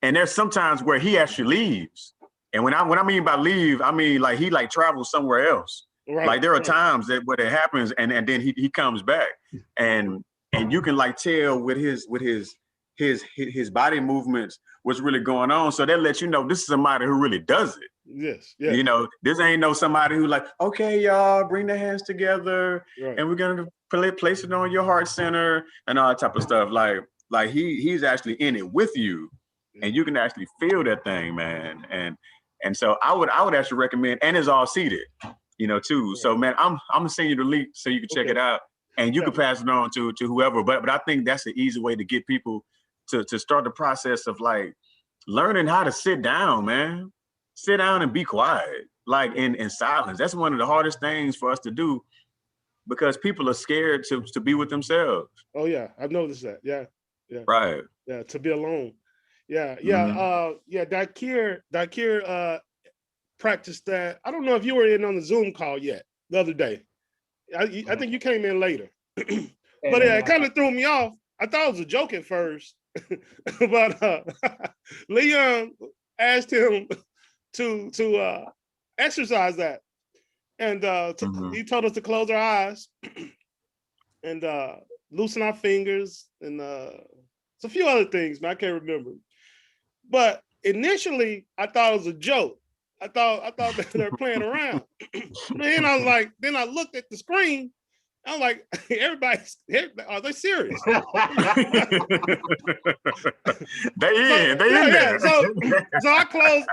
there's sometimes where he actually leaves. And when I mean by leave, I mean like he like travels somewhere else. Right. Like there are times that where it happens, and then he comes back, and you can like tell with his body movements what's really going on. So that lets you know this is somebody who really does it. Yes. Yes. This ain't no somebody who like, okay, y'all, bring their hands together, Right. and we're gonna place it on your heart center and all that type of stuff. Like he's actually in it with you, and you can actually feel that thing, man. And so I would actually recommend, and it's all seated, too. Right. So man, I'm gonna send you the link so you can check it out, and you can pass it on to whoever. But I think that's an easy way to get people to start the process of like learning how to sit down, man. Sit down and be quiet, like in silence. That's one of the hardest things for us to do, because people are scared to be with themselves. Oh yeah, I've noticed that. Yeah. Right. Yeah, to be alone. Yeah. Dakir practiced that. I don't know if you were in on the Zoom call yet the other day. I think you came in later. But it kind of threw me off. I thought it was a joke at first. But Leon asked him to exercise that. And he told us to close our eyes and loosen our fingers, and it's a few other things, man. I can't remember. But initially, I thought it was a joke. I thought that they were playing around. Then I was like, then I looked at the screen. I was like, are they serious? They in there. So I closed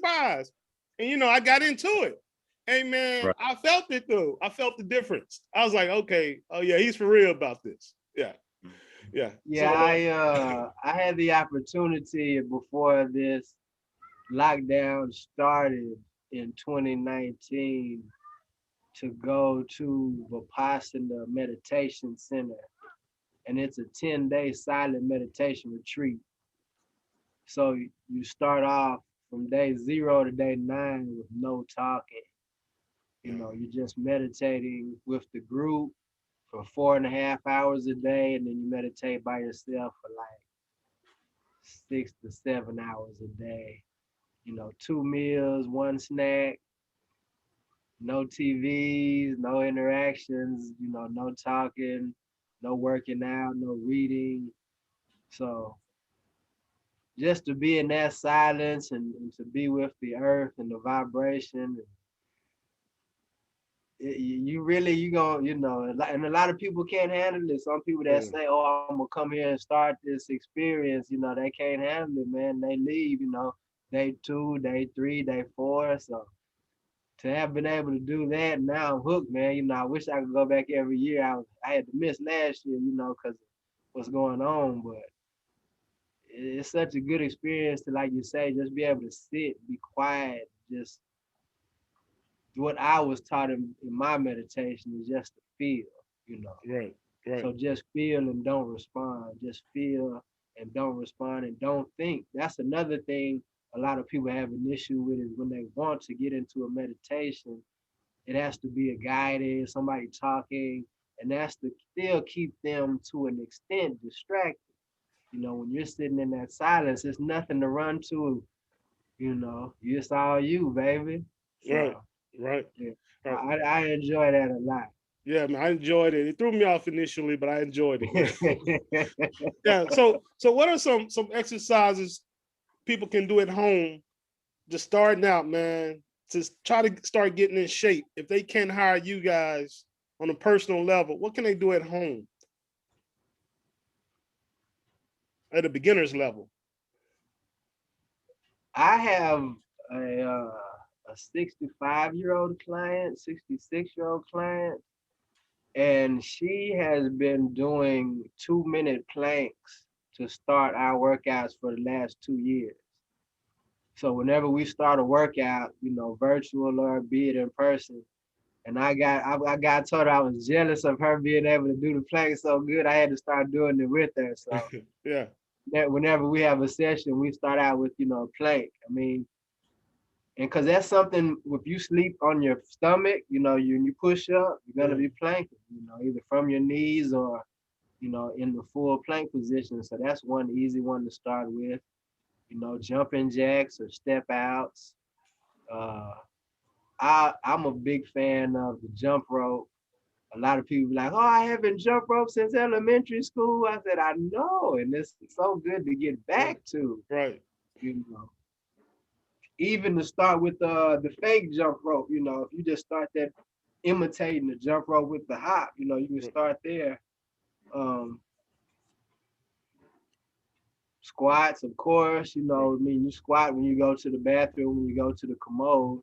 my eyes, and I got into it. Hey man, right. I felt it though. I felt the difference. I was like, okay, oh yeah, he's for real about this. Yeah. So, I had the opportunity before this lockdown started in 2019 to go to Vipassana Meditation Center, and it's a 10-day silent meditation retreat. So you start off from day 0 to day 9 with no talking. You're just meditating with the group for 4.5 hours a day, and then you meditate by yourself for like 6 to 7 hours a day. 2 meals, 1 snack, no TVs, no interactions, no talking, no working out, no reading. So just to be in that silence and to be with the earth and the vibration, and a lot of people can't handle it. Some people that say, oh, I'm gonna come here and start this experience, they can't handle it, man. They leave, day 2, day 3, day 4. So to have been able to do that, now I'm hooked, man. I wish I could go back every year. I had to miss last year, because of what's going on, but it's such a good experience to, like you say, just be able to sit, be quiet, just what I was taught in my meditation is just to feel, Right. So just feel and don't respond. Just feel and don't respond and don't think. That's another thing a lot of people have an issue with, is when they want to get into a meditation, it has to be a guided, somebody talking, and that's to still keep them to an extent distracted. When you're sitting in that silence, there's nothing to run to. It's all you, baby. So, Right. Yeah. I enjoy that a lot. Yeah, man, I enjoyed it. It threw me off initially, but I enjoyed it. Yeah. So what are some exercises people can do at home, just starting out, man, to try to start getting in shape? If they can't hire you guys on a personal level, what can they do at home at a beginner's level? I have a 65-year-old client, 66-year-old client, and she has been doing 2-minute planks to start our workouts for the last 2 years. So whenever we start a workout, you know, virtual or be it in person, and I got told I was jealous of her being able to do the plank so good, I had to start doing it with her. So Yeah. whenever we have a session, we start out with, you know, plank. I mean, and because that's something, if you sleep on your stomach, you know, you push up, you're gonna be planking, you know, either from your knees or, you know, in the full plank position. So that's one easy one to start with. You know, jumping jacks or step outs. Uh, I'm a big fan of the jump rope. A lot of people be like, oh, I haven't jumped rope since elementary school. I said, I know, and it's so good to get back to. Right. You know, even to start with the fake jump rope. You know, if you just start that imitating the jump rope with the hop, you know, you can start there. Um, Squats, of course, you know, I mean, you squat when you go to the bathroom, when you go to the commode.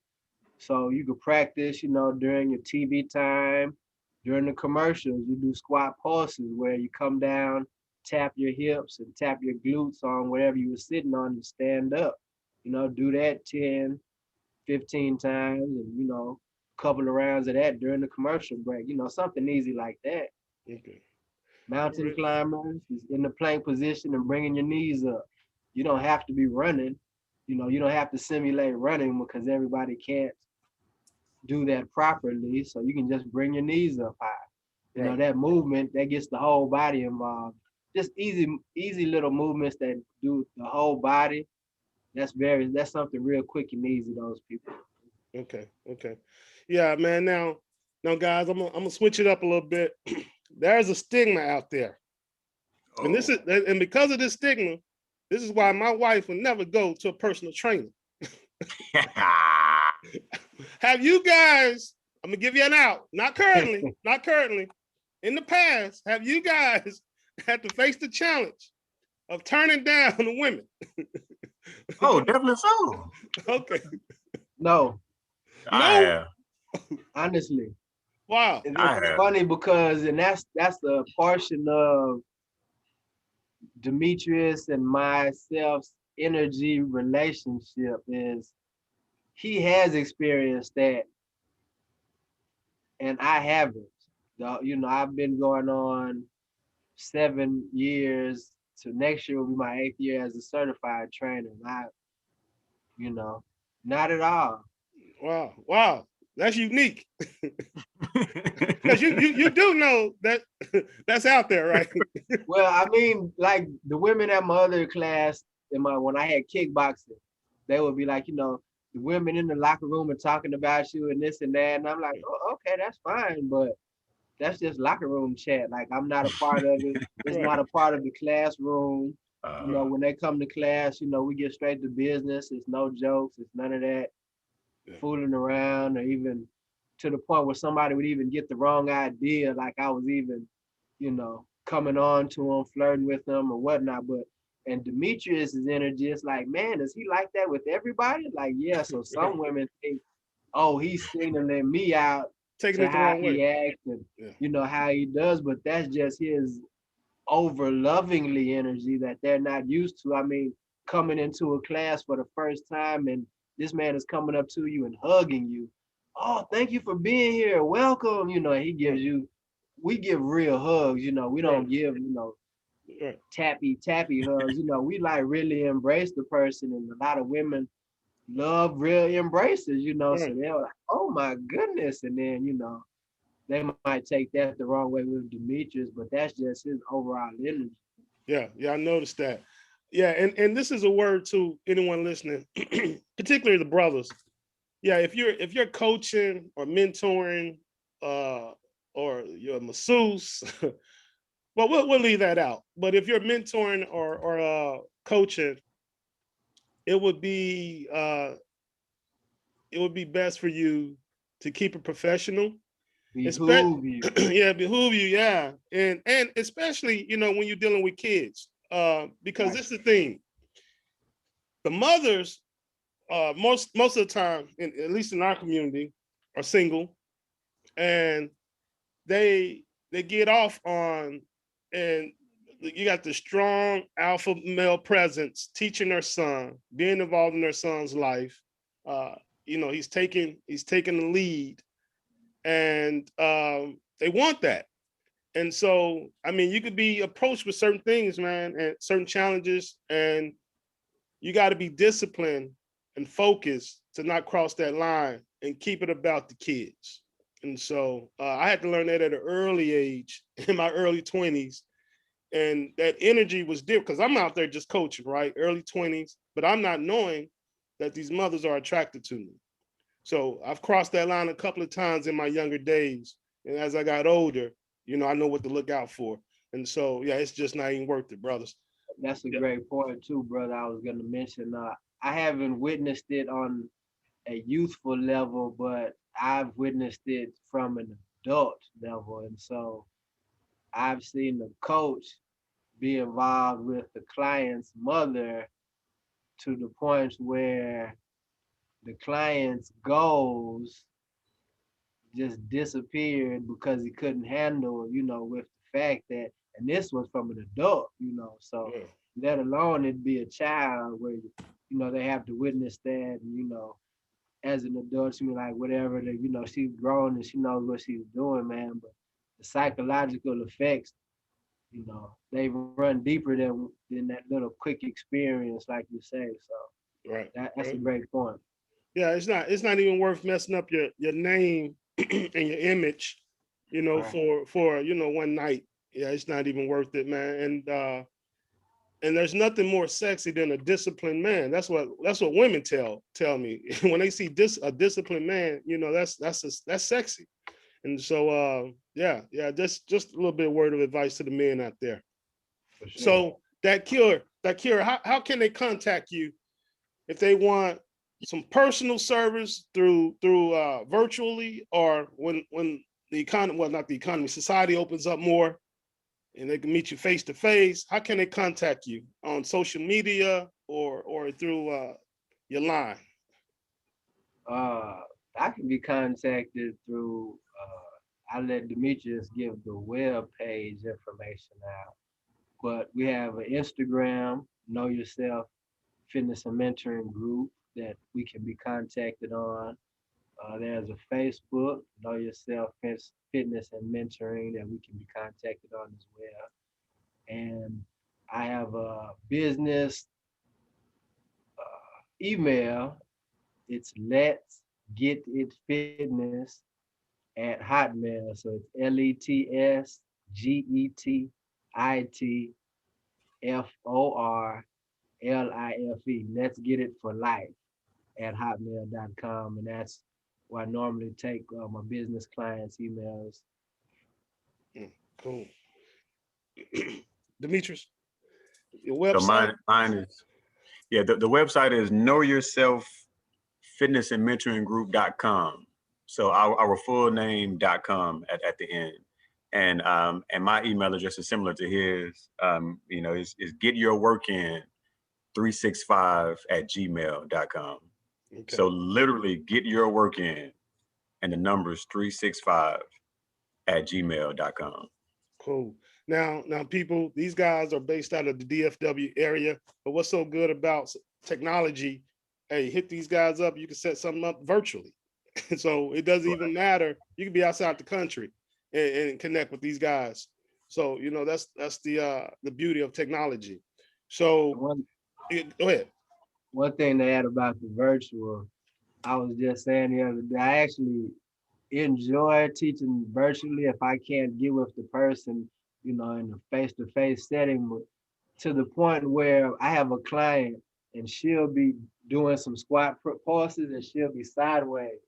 So you could practice, you know, during your TV time, during the commercials, you do squat pulses where you come down, tap your hips and tap your glutes on whatever you were sitting on and stand up. You know, do that 10, 15 times and, you know, a couple of rounds of that during the commercial break, you know, something easy like that. Okay. Mountain climbers is in the plank position and bringing your knees up. You don't have to be running. You know, you don't have to simulate running because everybody can't do that properly. So you can just bring your knees up high. You know, that movement that gets the whole body involved. Just easy little movements that do the whole body. That's something real quick and easy, those people. Okay. Okay. Yeah, man. Now, guys, I'm gonna switch it up a little bit. There's a stigma out there, and because of this stigma, this is why my wife would never go to a personal trainer. Have you guys? I'm gonna give you an out. Not currently. Not currently. In the past, have you guys had to face the challenge of turning down the women? Oh, definitely so. Okay. No. I have. Honestly. Wow. It's funny because, and that's a portion of Demetrius and myself's energy relationship is he has experienced that and I haven't. You know, I've been going on 7 years to next year will be my 8th year as a certified trainer. And you know, not at all. Wow. That's unique. Because you do know that that's out there, right? Well, I mean, like the women at my other class when I had kickboxing, they would be like, you know, the women in the locker room are talking about you and this and that. And I'm like, oh, okay, that's fine, but that's just locker room chat. Like I'm not a part of it. It's not a part of the classroom. You know, when they come to class, you know, we get straight to business. It's no jokes. It's none of that fooling around or even to the point where somebody would even get the wrong idea. Like I was even, you know, coming on to them, flirting with them or whatnot. But and Demetrius's energy, it's like, man, is he like that with everybody? Like, yeah. So some women think, oh, he's singling me out taking to it the how wrong he way. acts and you know how he does, but that's just his over lovingly energy that they're not used to. I mean, coming into a class for the first time and this man is coming up to you and hugging you. Oh, thank you for being here. Welcome. You know, he gives you, we give real hugs, you know, we don't give, you know, tappy hugs. You know, we like really embrace the person and a lot of women love real embraces, you know. So they're like, oh my goodness. And then, you know, they might take that the wrong way with Demetrius, but that's just his overall energy. Yeah, I noticed that. Yeah, and this is a word to anyone listening, particularly the brothers. Yeah, if you're coaching or mentoring, or you're a masseuse, well, we'll leave that out. But if you're mentoring or coaching, it would be best for you to keep it professional. Behoove you. Yeah, behoove you. Yeah, and especially when you're dealing with kids, because this is the thing. The mothers, most of the time, at least in our community, are single, and they get off on, and you got the strong alpha male presence teaching their son, being involved in their son's life. You know, he's taking the lead, and they want that. And so, I mean, you could be approached with certain things, man, and certain challenges, and you got to be disciplined and focused to not cross that line and keep it about the kids. And so I had to learn that at an early age, in my early 20s. And that energy was different because I'm out there just coaching, right? Early 20s, but I'm not knowing that these mothers are attracted to me. So I've crossed that line a couple of times in my younger days. And as I got older, you know, I know what to look out for. And so, yeah, it's just not even worth it, brothers. That's a Yeah. great point too, brother. I was gonna mention. I haven't witnessed it on a youthful level, but I've witnessed it from an adult level, and so I've seen the coach be involved with the client's mother to the point where the client's goals just disappeared because he couldn't handle, with the fact that, and this was from an adult, so Yeah. let alone it be a child where, they have to witness that, and, as an adult, she be like, whatever, that, she's grown and she knows what she's doing, man, but the psychological effects, they run deeper than that little quick experience, like you say. So Right. that's a Right. great point. Yeah, it's not even worth messing up your name and your image, you know, Right. for one night. Yeah, it's not even worth it, man. And there's nothing more sexy than a disciplined man. That's what women tell me when they see a disciplined man. You know, that's sexy. And so yeah, just a little bit of word of advice to the men out there. For sure. So that cure, how can they contact you if they want some personal service through virtually, or when the economy, well, not the economy, society opens up more and they can meet you face to face? How can they contact you on social media or through your line? Uh, I can be contacted through. I let Demetrius give the web page information out, but we have an Instagram, Know Yourself Fitness and Mentoring group that we can be contacted on. There's a Facebook, Know Yourself Fitness and Mentoring, that we can be contacted on as well. And I have a business email. It's Let's Get It Fitness at Hotmail. So it's LetsGetItForLife. Let's Get It for Life at hotmail.com. And that's where I normally take my business clients' emails. Cool. Demetrius, your So website? mine is, yeah, the website is knowyourselffitnessandmentoringgroup.com. So our full name.com at the end. And my email address is similar to his. Is getyourworkin365@gmail.com. Okay. So literally get your work in, and the number is 365@gmail.com. Cool. Now, people, these guys are based out of the DFW area, but what's so good about technology? Hey, hit these guys up. You can set something up virtually, so it doesn't even matter. You can be outside the country and connect with these guys. So that's the beauty of technology. So One, go ahead. one thing to add about the virtual, I was just saying the other day, I actually enjoy teaching virtually if I can't get with the person, in a face-to-face setting, to the point where I have a client and she'll be doing some squat pulses and she'll be sideways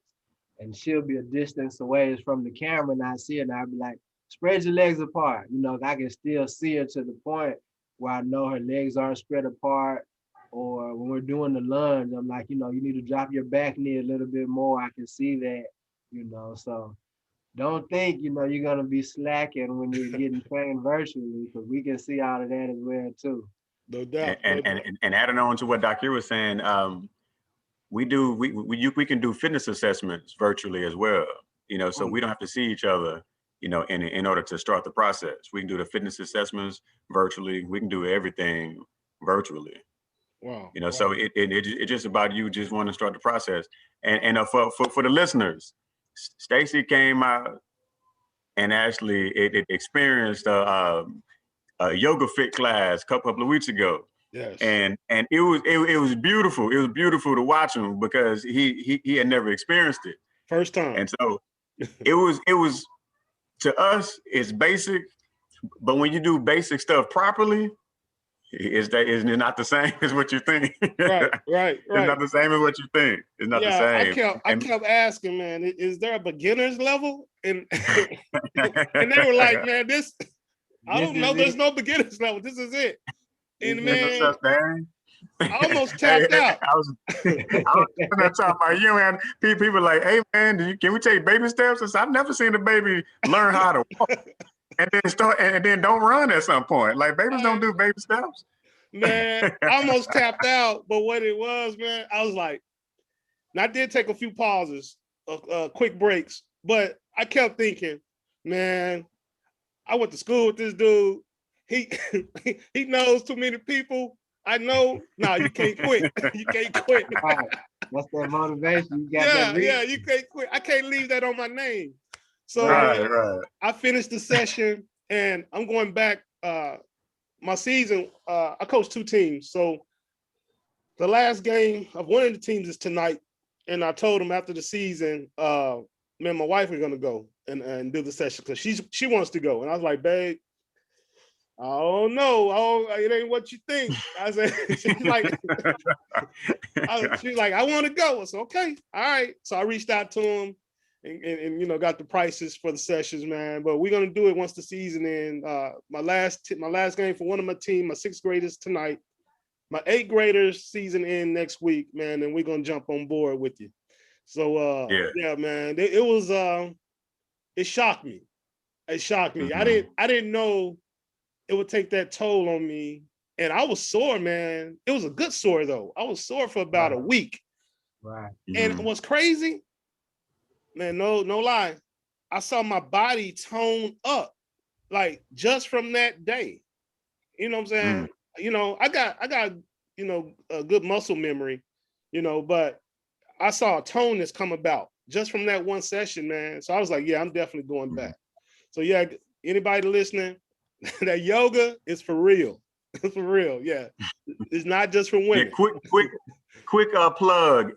and she'll be a distance away from the camera, and I see her and I'll be like, spread your legs apart. I can still see her to the point where I know her legs aren't spread apart. Or when we're doing the lunge, I'm like, you need to drop your back knee a little bit more. I can see that, so don't think, you're gonna be slacking when you're getting trained virtually, because we can see all of that as well too. No doubt. And adding on to what Dr. was saying, we can do fitness assessments virtually as well. So we don't have to see each other. in order to start the process. We can do the fitness assessments virtually. We can do everything virtually. Wow. So it's just about you just want to start the process. And for the listeners, Stacy came out and actually it experienced a yoga fit class a couple of weeks ago. Yes. And it was beautiful. It was beautiful to watch him because he had never experienced it. First time. And so it was to us, it's basic, but when you do basic stuff properly, it's not the same as what you think. Right. It's not the same as what you think. It's not the same. I kept asking, man, is there a beginner's level? And and they were like, man, I don't know. There's no beginner's level. This is it. And man, I almost tapped out. I was not talking about you, man. People like, hey, man, can we take baby steps? I said, I've never seen a baby learn how to walk and then don't run at some point. Like babies don't do baby steps. Man, I almost tapped out. But what it was, man, I was like, and I did take a few pauses, quick breaks, but I kept thinking, man, I went to school with this dude. He knows too many people. I know. No, you can't quit. You can't quit. Right. That's that motivation. You got yeah, you can't quit. I can't leave that on my name. So right. I finished the session and I'm going back. My season, I coached 2 teams. So the last game of one of the teams is tonight. And I told them after the season, me and my wife are gonna go and do the session because she wants to go. And I was like, babe, I don't know. It ain't what you think. I said, she's like, I want to go. I said, okay, all right. So I reached out to him and got the prices for the sessions, man. But we're gonna do it once the season ends. My last game for one of my team, my 6th graders tonight. My 8th graders season end next week, man, and we're gonna jump on board with you. So yeah, man, it was it shocked me. It shocked me. Mm-hmm. I didn't know it would take that toll on me. And I was sore, man. It was a good sore though. I was sore for about a week. Right. And what's crazy, man, no lie, I saw my body tone up like just from that day. You know what I'm saying? I got a good muscle memory, but I saw a toneness come about just from that one session, man. So I was like, yeah, I'm definitely going back. So yeah, anybody listening, that yoga is for real. It's for real. Yeah. It's not just for women. Yeah, quick plug.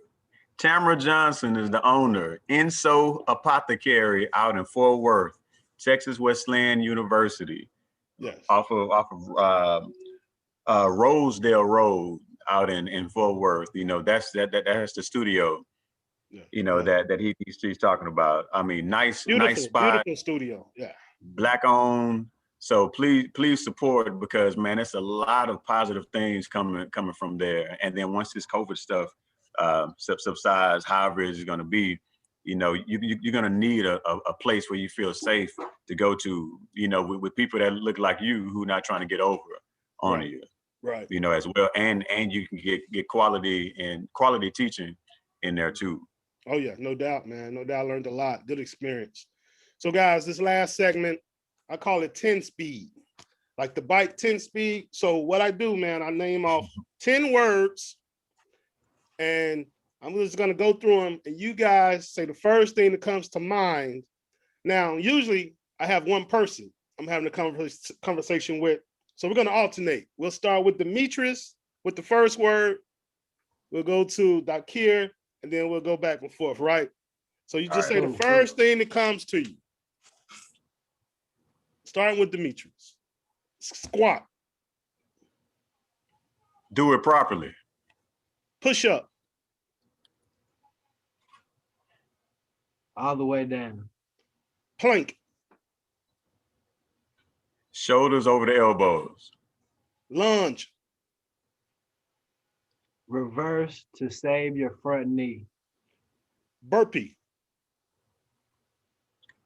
Tamara Johnson is the owner. Enso Apothecary out in Fort Worth, Texas Wesleyan University. Yes. Off of Rosedale Road out in Fort Worth. That's the studio. Yeah. That he's talking about. I mean, nice spot. Beautiful studio. Yeah. Black owned. So please support because man, it's a lot of positive things coming from there. And then once this COVID stuff subsides, however it's going to be, you're going to need a place where you feel safe to go to, with people that look like you who not trying to get over on you. Right. As well, and you can get quality teaching in there too. Oh yeah, no doubt, man. No doubt, I learned a lot. Good experience. So guys, this last segment, I call it 10 speed, like the bike 10 speed. So what I do, man, I name off 10 words and I'm just going to go through them and you guys say the first thing that comes to mind. Now, usually I have one person I'm having a conversation with. So we're going to alternate. We'll start with Demetrius with the first word. We'll go to Dakir and then we'll go back and forth, right? So you just say the first thing that comes to you. Starting with Demetrius. Squat. Do it properly. Push up. All the way down. Plank. Shoulders over the elbows. Lunge. Reverse to save your front knee. Burpee.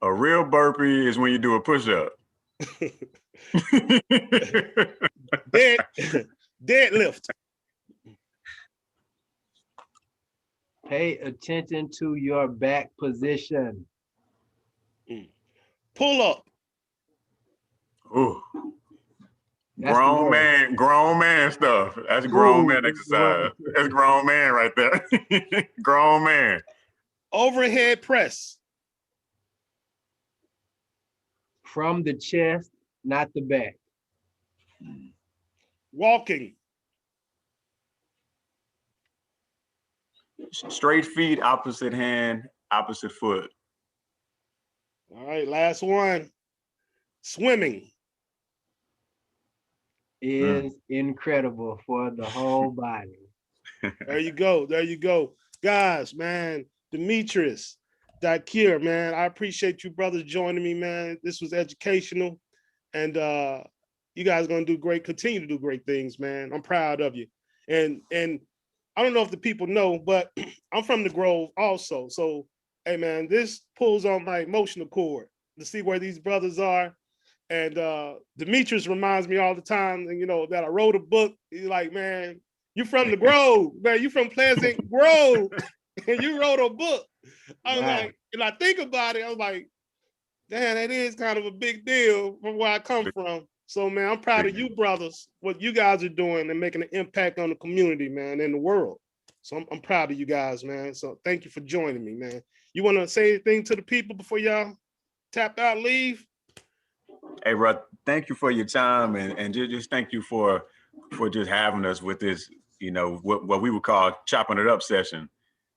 A real burpee is when you do a push-up. Deadlift. Pay attention to your back position. Pull up. Ooh. That's Grown man stuff. That's grown man exercise. That's grown man right there. Grown man. Overhead press. From the chest, not the back. Walking. Straight feet, opposite hand, opposite foot. All right, last one. Swimming. Is incredible for the whole body. There you go. There you go. Guys, man, Demetrius, Dakir, man, I appreciate you brothers joining me, man. This was educational. And you guys are gonna do great, continue to do great things, man. I'm proud of you. And I don't know if the people know, but I'm from the Grove also. So, hey man, this pulls on my emotional cord to see where these brothers are. And Demetrius reminds me all the time, you know, that I wrote a book. He's like, man, you from the Grove, man, you from Pleasant Grove, and you wrote a book. I was like, and I think about it, I was like, damn, that is kind of a big deal from where I come from. So, man, I'm proud of you brothers, what you guys are doing and making an impact on the community, man, and the world. So I'm proud of you guys, man. So thank you for joining me, man. You want to say anything to the people before y'all tap out, leave? Hey, bro, thank you for your time, and just thank you for just having us with this, you know, what we would call chopping it up session.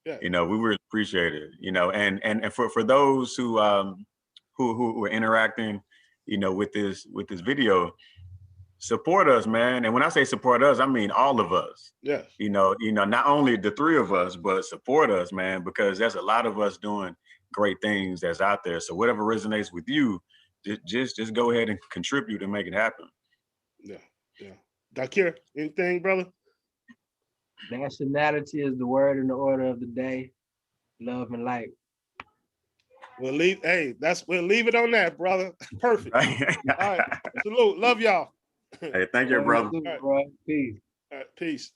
Yeah. You know, we really appreciate it. You know, and for those who are interacting, you know, with this video, support us, man. And when I say support us, I mean all of us. Yeah. You know, not only the three of us, but support us, man, because there's a lot of us doing great things that's out there. So whatever resonates with you, just go ahead and contribute and make it happen. Yeah, yeah. Dakir, anything, brother? Nationality is the word in the order of the day. Love and light. We'll leave. Hey, we'll leave it on that, brother. Perfect. All right. Salute. Love y'all. Hey, thank you, brother. All right. Peace. All right, peace.